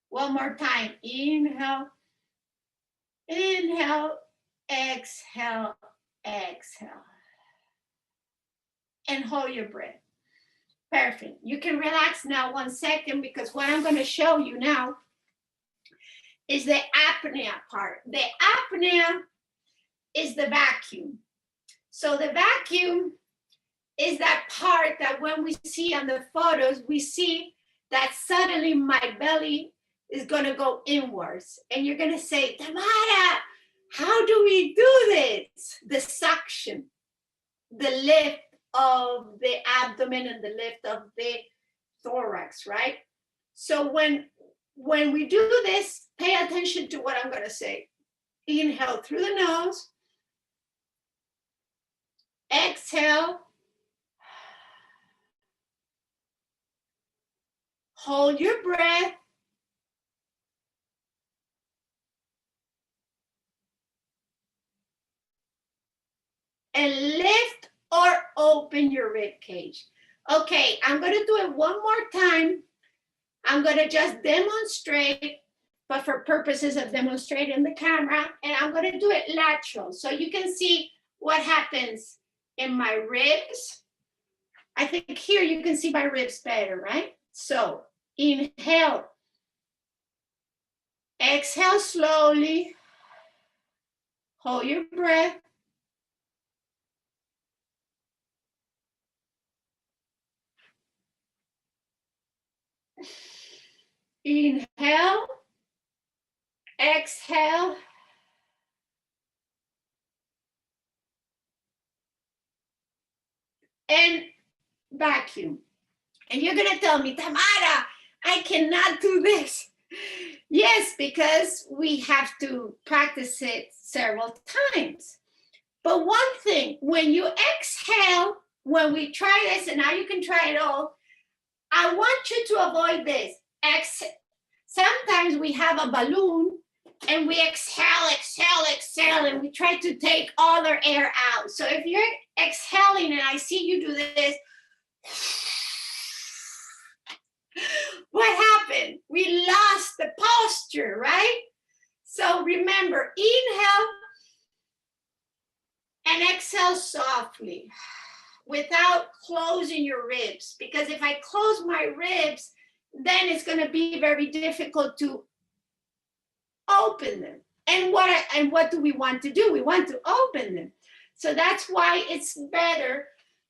One more time. Inhale, inhale, exhale, exhale. And hold your breath. Perfect. You can relax now 1 second because what I'm going to show you now is the apnea part. The apnea is the vacuum. So the vacuum is that part that when we see on the photos, we see that suddenly my belly is going to go inwards. And you're going to say, Tamara, how do we do this? The suction. the lift of the abdomen and the lift of the thorax, right? So when we do this, pay attention to what I'm going to say. Inhale through the nose. Exhale. Hold your breath. And lift or open your rib cage. Okay, I'm going to do it one more time. I'm going to just demonstrate, but for purposes of demonstrating the camera, and I'm going to do it lateral so you can see what happens in my ribs. I think here you can see my ribs better, right? So inhale. Exhale slowly. Hold your breath. Inhale. Exhale. And vacuum. And you're going to tell me, Tamara, I cannot do this. Yes, because we have to practice it several times. But one thing, when you exhale, when we try this, and now you can try it all, I want you to avoid this. Sometimes we have a balloon and we exhale, exhale, exhale, and we try to take all our air out. So if you're exhaling and I see you do this, what happened? We lost the posture, right? So remember, inhale and exhale softly without closing your ribs. Because if I close my ribs, then it's going to be very difficult to open them. And what do we want to do? We want to open them. So that's why it's better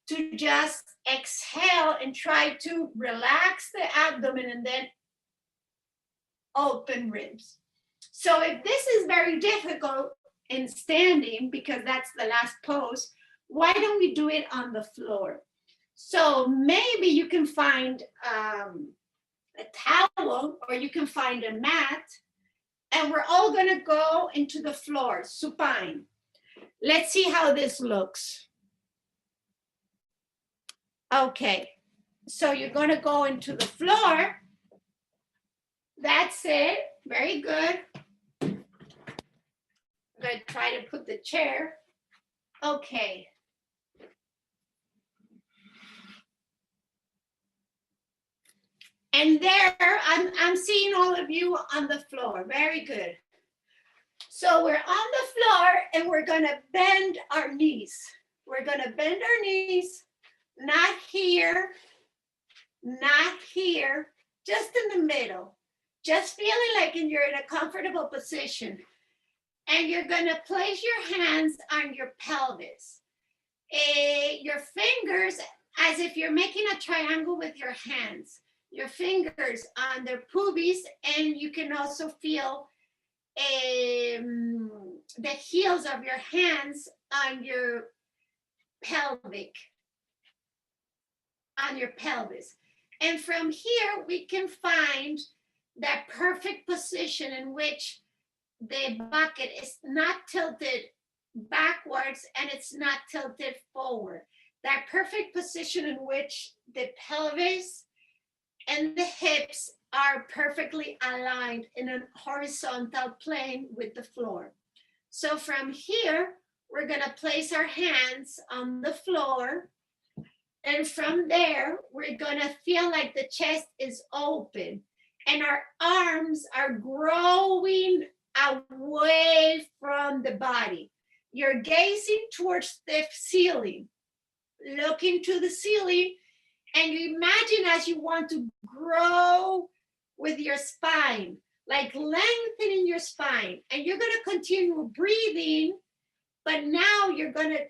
to just exhale and try to relax the abdomen and then open ribs. So if this is very difficult in standing, because that's the last pose, why don't we do it on the floor? So maybe you can find a towel or you can find a mat, and we're all going to go into the floor, supine. Let's see how this looks. Okay, so you're going to go into the floor. That's it. Very good. I'm going to try to put the chair. Okay. And there, I'm seeing all of you on the floor. Very good. So we're on the floor and we're going to bend our knees. We're going to bend our knees, not here, not here, just in the middle. Just feeling like you're in a comfortable position. And you're going to place your hands on your pelvis. Your fingers, as if you're making a triangle with your hands. Your fingers on their pubis, and you can also feel the heels of your hands on your pelvic, on your pelvis. And from here, we can find that perfect position in which the bucket is not tilted backwards and it's not tilted forward. That perfect position in which the pelvis and the hips are perfectly aligned in a horizontal plane with the floor. So from here, we're going to place our hands on the floor. And from there, we're going to feel like the chest is open and our arms are growing away from the body. You're gazing towards the ceiling, looking to the ceiling. And you imagine as you want to grow with your spine, like lengthening your spine. And you're going to continue breathing, but now you're going to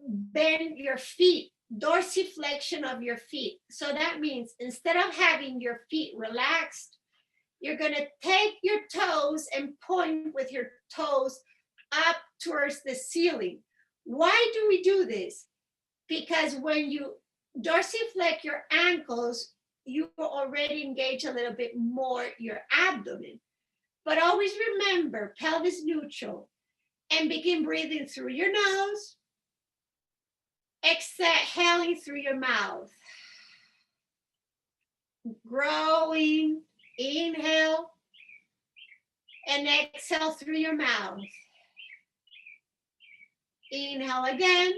bend your feet, dorsiflexion of your feet. So that means instead of having your feet relaxed, you're going to take your toes and point with your toes up towards the ceiling. Why do we do this? because when you dorsiflex your ankles, you already engage a little bit more your abdomen. But always remember, pelvis neutral, and begin breathing through your nose, exhaling through your mouth. Growing, inhale, and exhale through your mouth. Inhale again.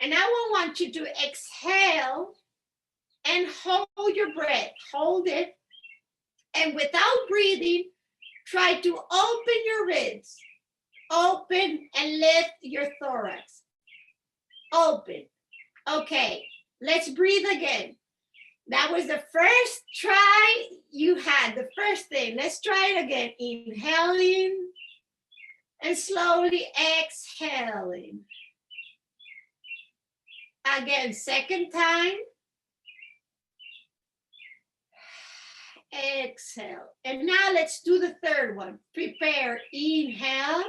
And I will want you to exhale and hold your breath. Hold it. And without breathing, try to open your ribs. Open and lift your thorax. Open. Okay, let's breathe again. That was the first try you had, the first thing. Let's try it again. Inhaling and slowly exhaling. Again, second time. Exhale. And now let's do the third one. Prepare. Inhale.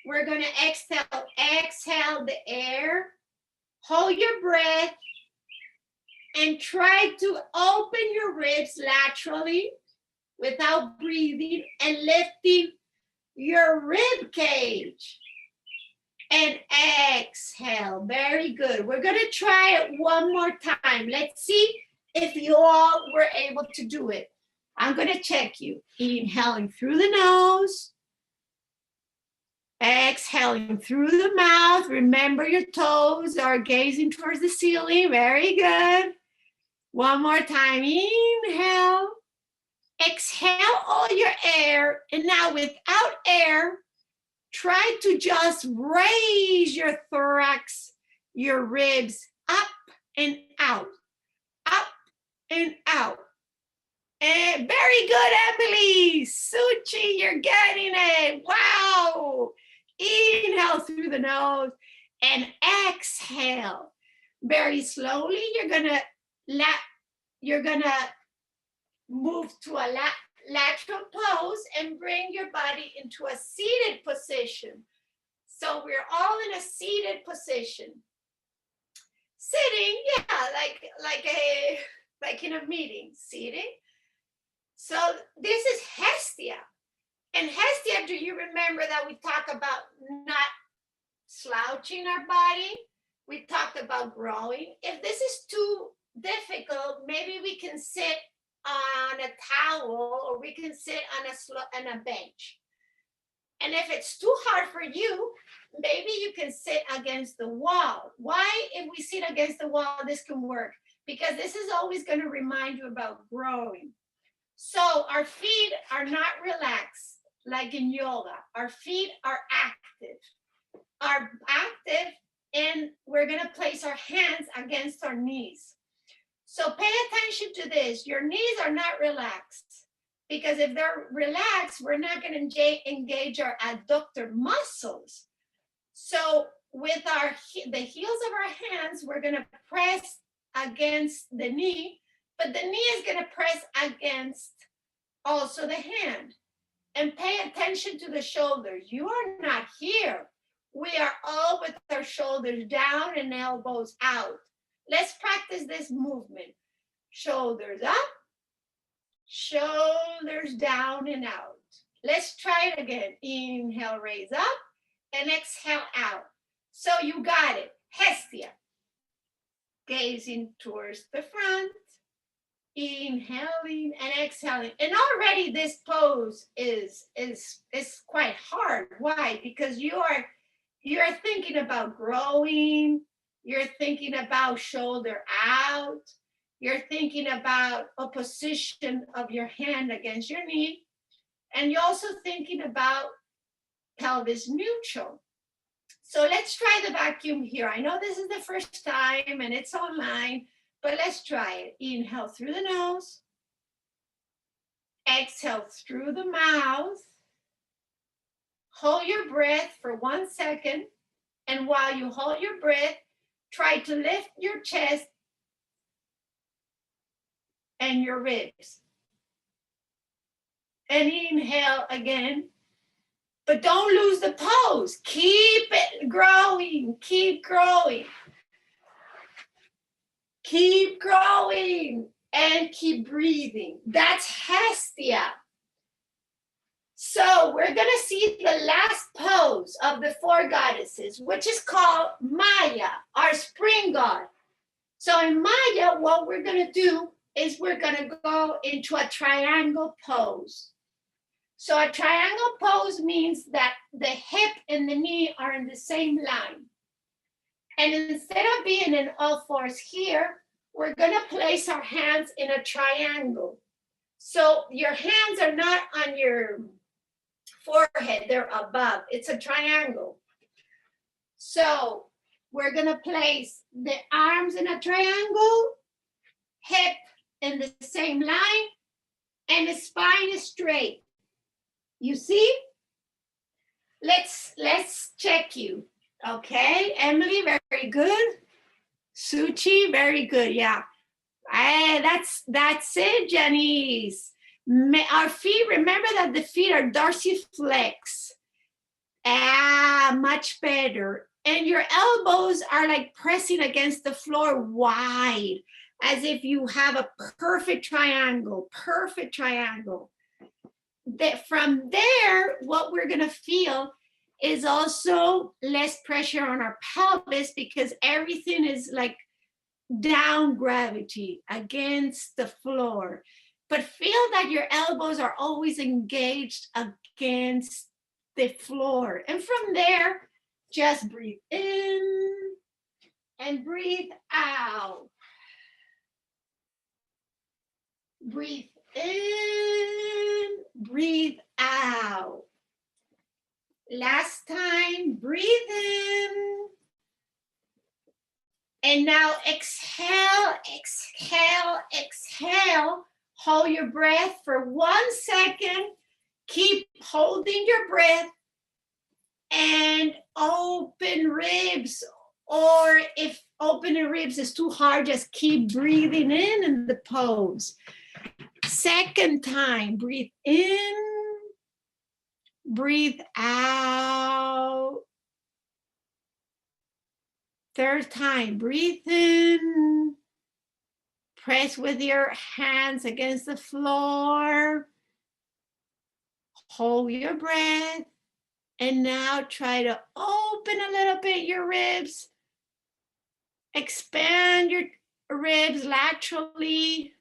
We're going to exhale the air. Hold your breath. And try to open your ribs laterally without breathing and lifting your rib cage. And exhale. Very good. We're going to try it one more time. Let's see if you all were able to do it. I'm going to check you. Inhaling through the nose. Exhaling through the mouth. Remember your toes are gazing towards the ceiling. Very good. One more time. Inhale. Exhale all your air. And now without air, try to just raise your thorax, your ribs up and out. Up and out. And very good, Emily. Suchi, you're getting it. Wow. Inhale through the nose and exhale. Very slowly, you're gonna move to a lateral pose and bring your body into a seated position. So we're all in a seated position. Sitting, yeah, like in a meeting, sitting. So this is Hestia. And Hestia, do you remember that we talked about not slouching our body? We talked about growing. If this is too difficult, maybe we can sit on a towel or we can sit on a bench. And if it's too hard for you, maybe you can sit against the wall. Why, if we sit against the wall, this can work? Because this is always going to remind you about growing. So our feet are not relaxed like in yoga. Our feet are active. And we're going to place our hands against our knees. So pay attention to this. Your knees are not relaxed, because if they're relaxed, we're not going to engage our adductor muscles. So with the heels of our hands, we're going to press against the knee, but the knee is going to press against also the hand. And pay attention to the shoulders. You are not here. We are all with our shoulders down and elbows out. Let's practice this movement. Shoulders up, shoulders down and out. Let's try it again. Inhale, raise up, and exhale out. So you got it. Hestia. Gazing towards the front. Inhaling and exhaling. And already this pose is quite hard. Why? Because you are thinking about growing, you're thinking about shoulder out, you're thinking about a position of your hand against your knee, and you're also thinking about pelvis neutral. So let's try the vacuum here. I know this is the first time and it's online, but let's try it. Inhale through the nose. Exhale through the mouth. Hold your breath for 1 second. And while you hold your breath, try to lift your chest and your ribs. And inhale again. But don't lose the pose. Keep it growing, keep growing. Keep growing and keep breathing. That's Hestia. So we're gonna see the last pose of the 4 goddesses, which is called Maya, our spring god. So in Maya, what we're gonna do is we're gonna go into a triangle pose. So a triangle pose means that the hip and the knee are in the same line. And instead of being in all fours here, we're gonna place our hands in a triangle. So your hands are not on your forehead, they're above. It's a triangle. So we're gonna place the arms in a triangle, hip in the same line, and the spine is straight. You see? Let's check you. Okay, Emily, very good. Suchi, very good. Yeah, that's it, Janice. Our feet. Remember that the feet are dorsiflex. Much better. And your elbows are like pressing against the floor wide, as if you have a perfect triangle. Perfect triangle. From there, what we're gonna feel is also less pressure on our pelvis because everything is like down gravity against the floor. But feel that your elbows are always engaged against the floor. And from there, just breathe in and breathe out. Breathe in, breathe out. Last time, breathe in. And now exhale, exhale, exhale. Hold your breath for 1 second. Keep holding your breath and open ribs. Or if opening ribs is too hard, just keep breathing in the pose. Second time, breathe in, breathe out. Third time, breathe in, press with your hands against the floor, hold your breath, and now try to open a little bit your ribs, expand your ribs laterally,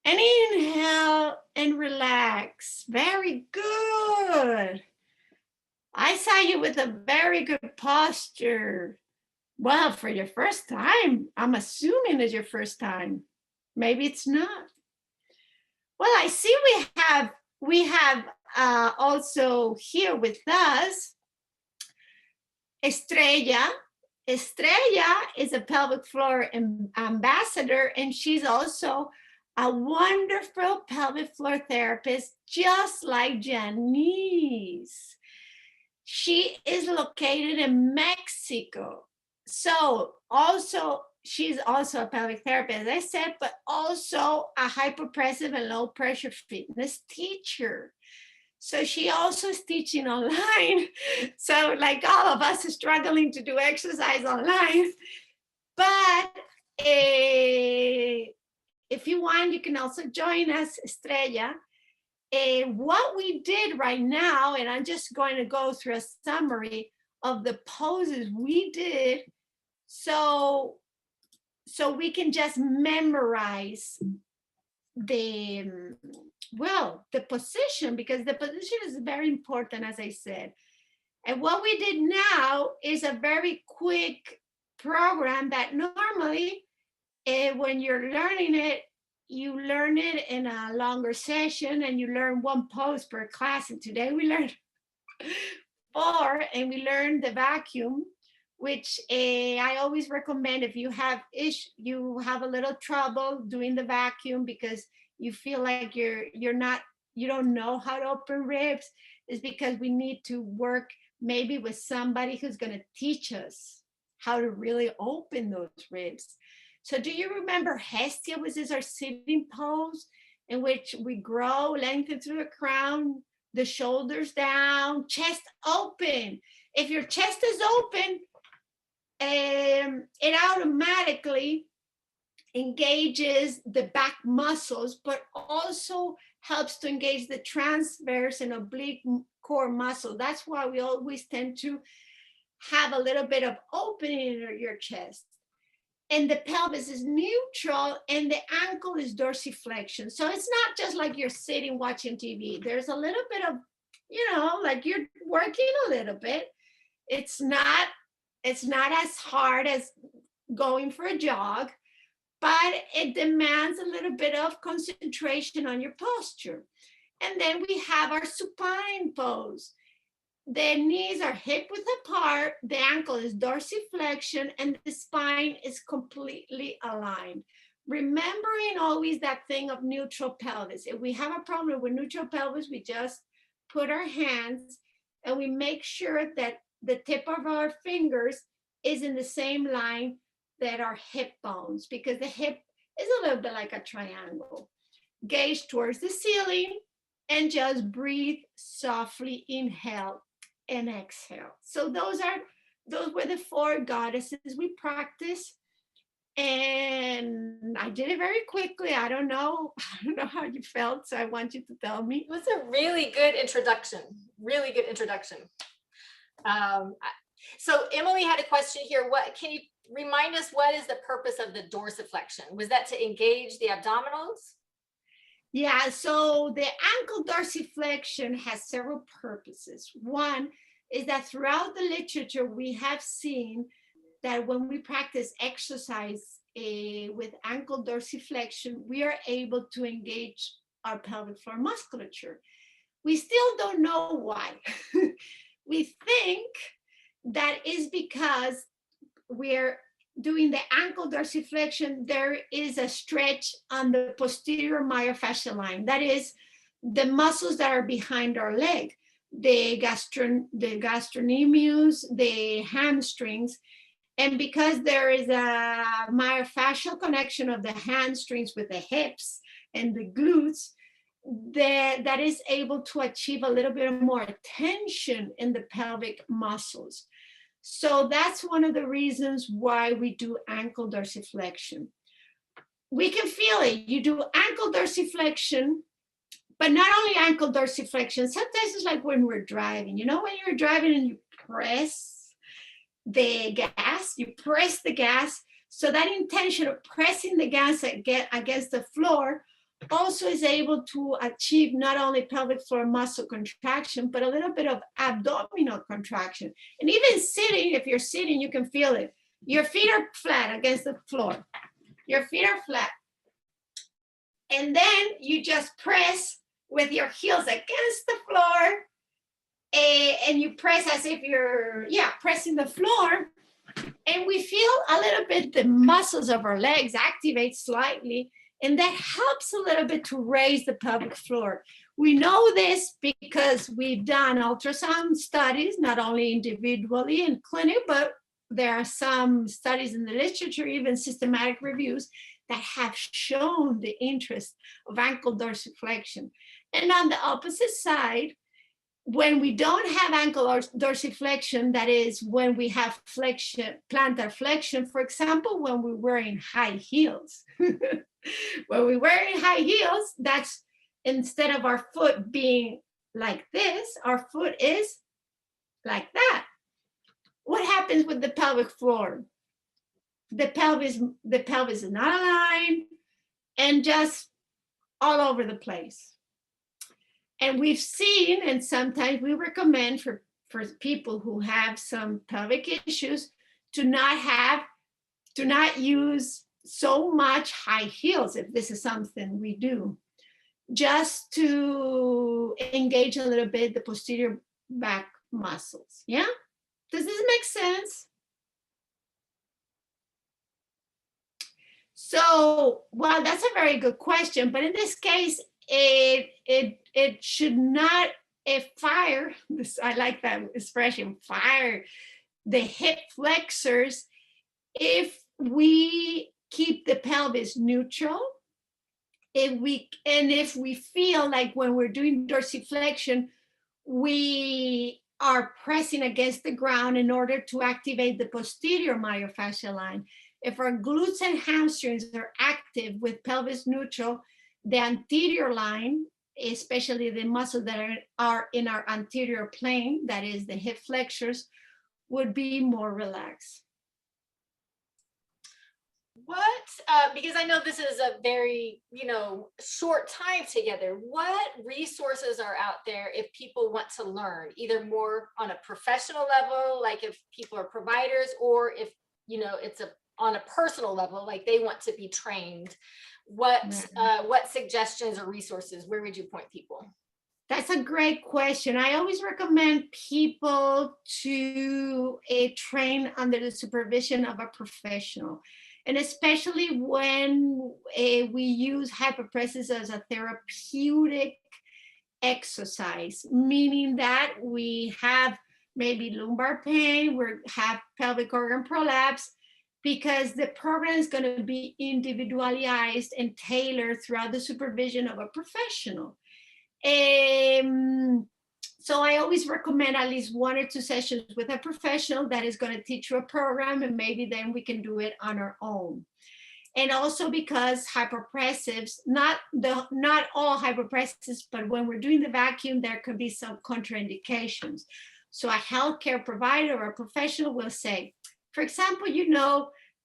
and inhale and relax. Very good. I saw you with a very good posture. Well, for your first time, I'm assuming it's your first time. Maybe it's not. Well, I see we have also here with us Estrella. Estrella is a pelvic floor ambassador, and she's also a wonderful pelvic floor therapist, just like Janice. She is located in Mexico. So she's also a pelvic therapist, as I said, but also a hypopressive and low pressure fitness teacher. So she also is teaching online. So like all of us is struggling to do exercise online. But if you want, you can also join us, Estrella. What we did right now, and I'm just going to go through a summary of the poses we did, so we can just memorize the position, because the position is very important, as I said. And what we did now is a very quick program that normally, when you're learning it, you learn it in a longer session and you learn 1 pose per class. And today we learned 4, and we learned the vacuum, which I always recommend if you have a little trouble doing the vacuum because you feel like you don't know how to open ribs, is because we need to work maybe with somebody who's going to teach us how to really open those ribs. So do you remember Hestia, which is our sitting pose, in which we grow, lengthen through the crown, the shoulders down, chest open. If your chest is open, it automatically engages the back muscles, but also helps to engage the transverse and oblique core muscle. That's why we always tend to have a little bit of opening in your chest. And the pelvis is neutral and the ankle is dorsiflexion. So it's not just like you're sitting watching TV. There's a little bit of, like you're working a little bit. It's not as hard as going for a jog, but it demands a little bit of concentration on your posture. And then we have our supine pose. The knees are hip width apart, the ankle is dorsiflexion, and the spine is completely aligned. Remembering always that thing of neutral pelvis. If we have a problem with neutral pelvis, we just put our hands and we make sure that the tip of our fingers is in the same line that our hip bones, because the hip is a little bit like a triangle. Gaze towards the ceiling and just breathe softly, inhale and exhale. So those were the 4 goddesses we practice. And I did it very quickly. I don't know how you felt, so I want you to tell me. It was a really good introduction. Really good introduction. So Emily had a question here. What can you remind us, what is the purpose of the dorsiflexion? Was that to engage the abdominals? Yeah, so the ankle dorsiflexion has several purposes. One is that throughout the literature, we have seen that when we practice exercise with ankle dorsiflexion, we are able to engage our pelvic floor musculature. We still don't know why. We think that is because we're doing the ankle dorsiflexion, there is a stretch on the posterior myofascial line. That is the muscles that are behind our leg, the gastrocnemius, the hamstrings. And because there is a myofascial connection of the hamstrings with the hips and the glutes, that is able to achieve a little bit more tension in the pelvic muscles. So that's one of the reasons why we do ankle dorsiflexion. We can feel it. You do ankle dorsiflexion, but not only ankle dorsiflexion. Sometimes it's like when we're driving. When you're driving and you press the gas. So that intention of pressing the gas against the floor also is able to achieve not only pelvic floor muscle contraction, but a little bit of abdominal contraction. And even sitting, if you're sitting, you can feel it. Your feet are flat against the floor. Your feet are flat. And then you just press with your heels against the floor, and you press as if you're, pressing the floor. And we feel a little bit the muscles of our legs activate slightly. And that helps a little bit to raise the pelvic floor. We know this because we've done ultrasound studies, not only individually in clinic, but there are some studies in the literature, even systematic reviews, that have shown the interest of ankle dorsiflexion. And on the opposite side, when we don't have ankle dorsiflexion, that is when we have flexion, plantar flexion, for example, when we're wearing high heels. When we're wearing high heels, that's instead of our foot being like this, our foot is like that. What happens with the pelvic floor? The pelvis is not aligned and just all over the place. And we've seen, and sometimes we recommend for people who have some pelvic issues to not use so much high heels, if this is something we do, just to engage a little bit the posterior back muscles. Yeah? Does this make sense? So, well, that's a very good question, but in this case, it should not fire, this, I like that expression, fire the hip flexors if we keep the pelvis neutral. If we feel like when we're doing dorsiflexion, we are pressing against the ground in order to activate the posterior myofascial line. If our glutes and hamstrings are active with pelvis neutral, the anterior line, especially the muscles that are in our anterior plane, that is the hip flexors, would be more relaxed. Because I know this is a very, short time together, what resources are out there if people want to learn, either more on a professional level, like if people are providers, or if, it's on a personal level, like they want to be trained? What suggestions or resources, where would you point people? That's a great question. I always recommend people to train under the supervision of a professional. And especially when we use hypopressives as a therapeutic exercise, meaning that we have maybe lumbar pain, we have pelvic organ prolapse, because the program is going to be individualized and tailored throughout the supervision of a professional. So I always recommend at least 1 or 2 sessions with a professional that is going to teach you a program, and maybe then we can do it on our own. And also because hypopressives, not all hypopressives, but when we're doing the vacuum, there could be some contraindications. So a healthcare provider or a professional will say, for example,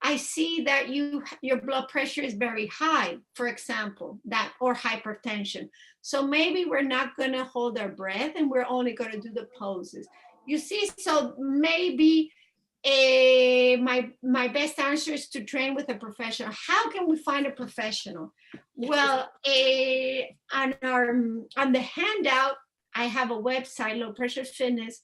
I see that your blood pressure is very high, for example, or hypertension. So maybe we're not going to hold our breath and we're only going to do the poses. You see, so maybe my best answer is to train with a professional. How can we find a professional? Well, on the handout, I have a website, Low Pressure Fitness.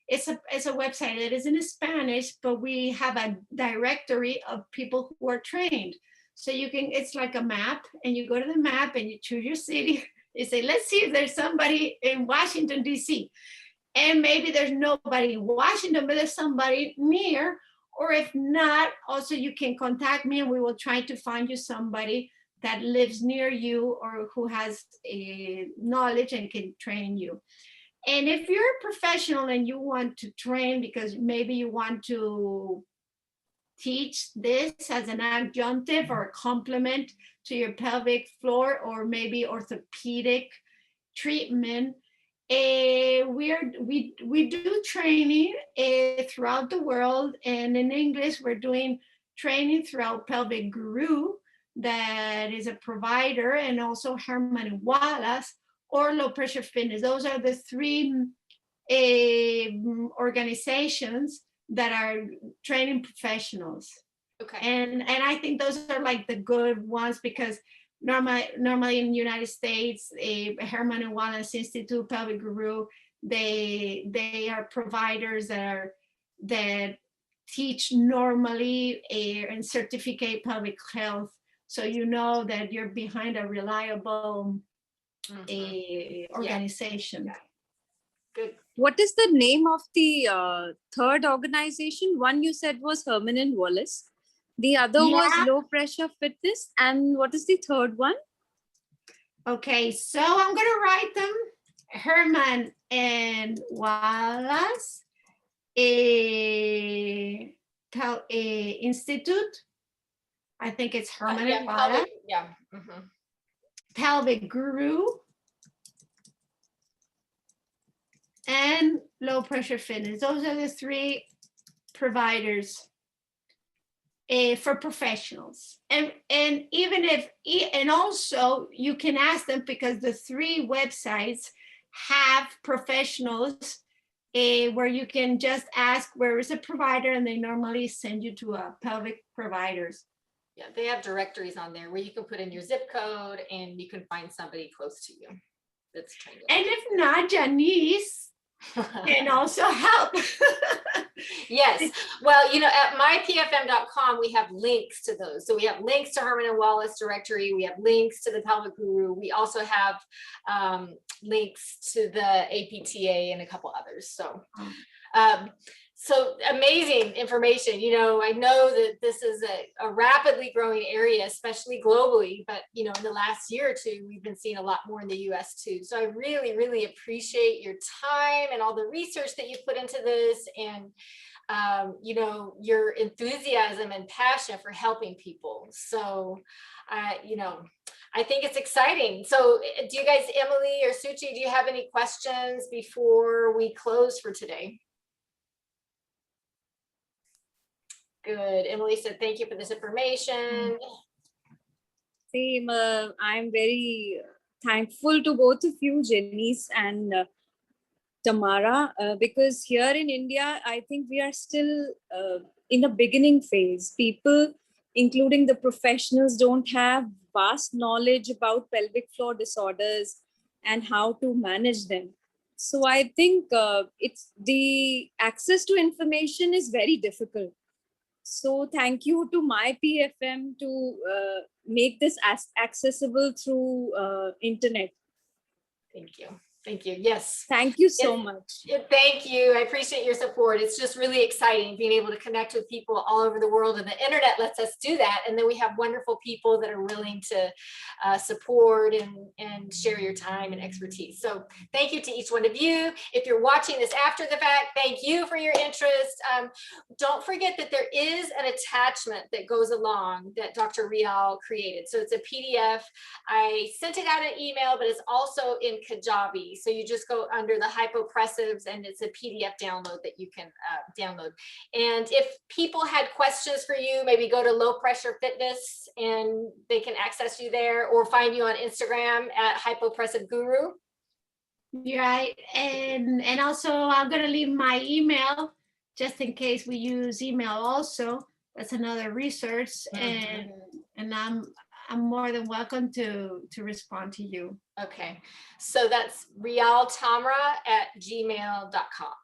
It's a website that is in Spanish, but we have a directory of people who are trained. So it's like a map, and you go to the map and you choose your city. You say, let's see if there's somebody in Washington, D.C. And maybe there's nobody in Washington, but there's somebody near. Or if not, also you can contact me and we will try to find you somebody that lives near you or who has knowledge and can train you. And if you're a professional and you want to train because maybe you want to teach this as an adjunctive or a complement to your pelvic floor or maybe orthopedic treatment, we do training throughout the world, and in English we're doing training throughout Pelvic Guru, that is a provider, and also Herman and Wallace, or Low Pressure Fitness. Those are the 3 organizations that are training professionals. Okay. And I think those are like the good ones, because normally in the United States, Herman and Wallace Institute, Pelvic Guru, they are providers that teach normally and certificate pelvic health. So you know that you're behind a reliable organization. Yeah. Good. What is the name of the third organization? One you said was Herman and Wallace. The other was Low Pressure Fitness. And what is the third one? Okay, so I'm going to write them. Herman and Wallace Institute. I think it's Herman and Wallace. Pelvic Guru. And Low Pressure Fitness. Those are the 3 providers for professionals. And even and also you can ask them, because the 3 websites have professionals where you can just ask where is a provider, and they normally send you to a pelvic providers. Yeah, they have directories on there where you can put in your zip code and you can find somebody close to you that's trained. And if not, Janice can also help. Yes. Well, at mypfm.com, we have links to those. So we have links to Herman and Wallace directory. We have links to the Pelvic Guru. We also have links to the APTA and a couple others. others. So amazing information. You know, I know that this is a rapidly growing area, especially globally, but you know, in the last year or two, we've been seeing a lot more in the US too. So I really, really appreciate your time and all the research that you put into this, and you know, your enthusiasm and passion for helping people. So, you know, I think it's exciting. So do you guys, Emily or Suchi, do you have any questions before we close for today? Good. Emily said, thank you for this information. Same. I'm very thankful to both of you, Janice and Tamara, because here in India, I think we are still in a beginning phase. People, including the professionals, don't have vast knowledge about pelvic floor disorders and how to manage them. So I think it's the access to information is very difficult. So thank you to my PFM to make this accessible through internet. Thank you. Thank you. Yes. Thank you so much. Thank you. I appreciate your support. It's just really exciting being able to connect with people all over the world, and the internet lets us do that. And then we have wonderful people that are willing to support and share your time and expertise. So thank you to each one of you. If you're watching this after the fact, thank you for your interest. Don't forget that there is an attachment that goes along that Dr. Rial created. So it's a PDF. I sent it out an email, but it's also in Kajabi. So you just go under the Hypopressives and it's a PDF download that you can download. And if people had questions for you, maybe go to Low Pressure Fitness and they can access you there, or find you on Instagram at Hypopressive Guru. Right. And also I'm going to leave my email just in case we use email also. That's another research. And I'm more than welcome to respond to you. Okay, so that's realtamara@gmail.com.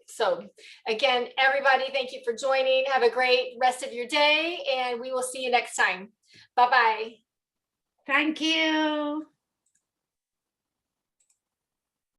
So again, everybody, thank you for joining. Have a great rest of your day, and we will see you next time. Bye-bye. Thank you.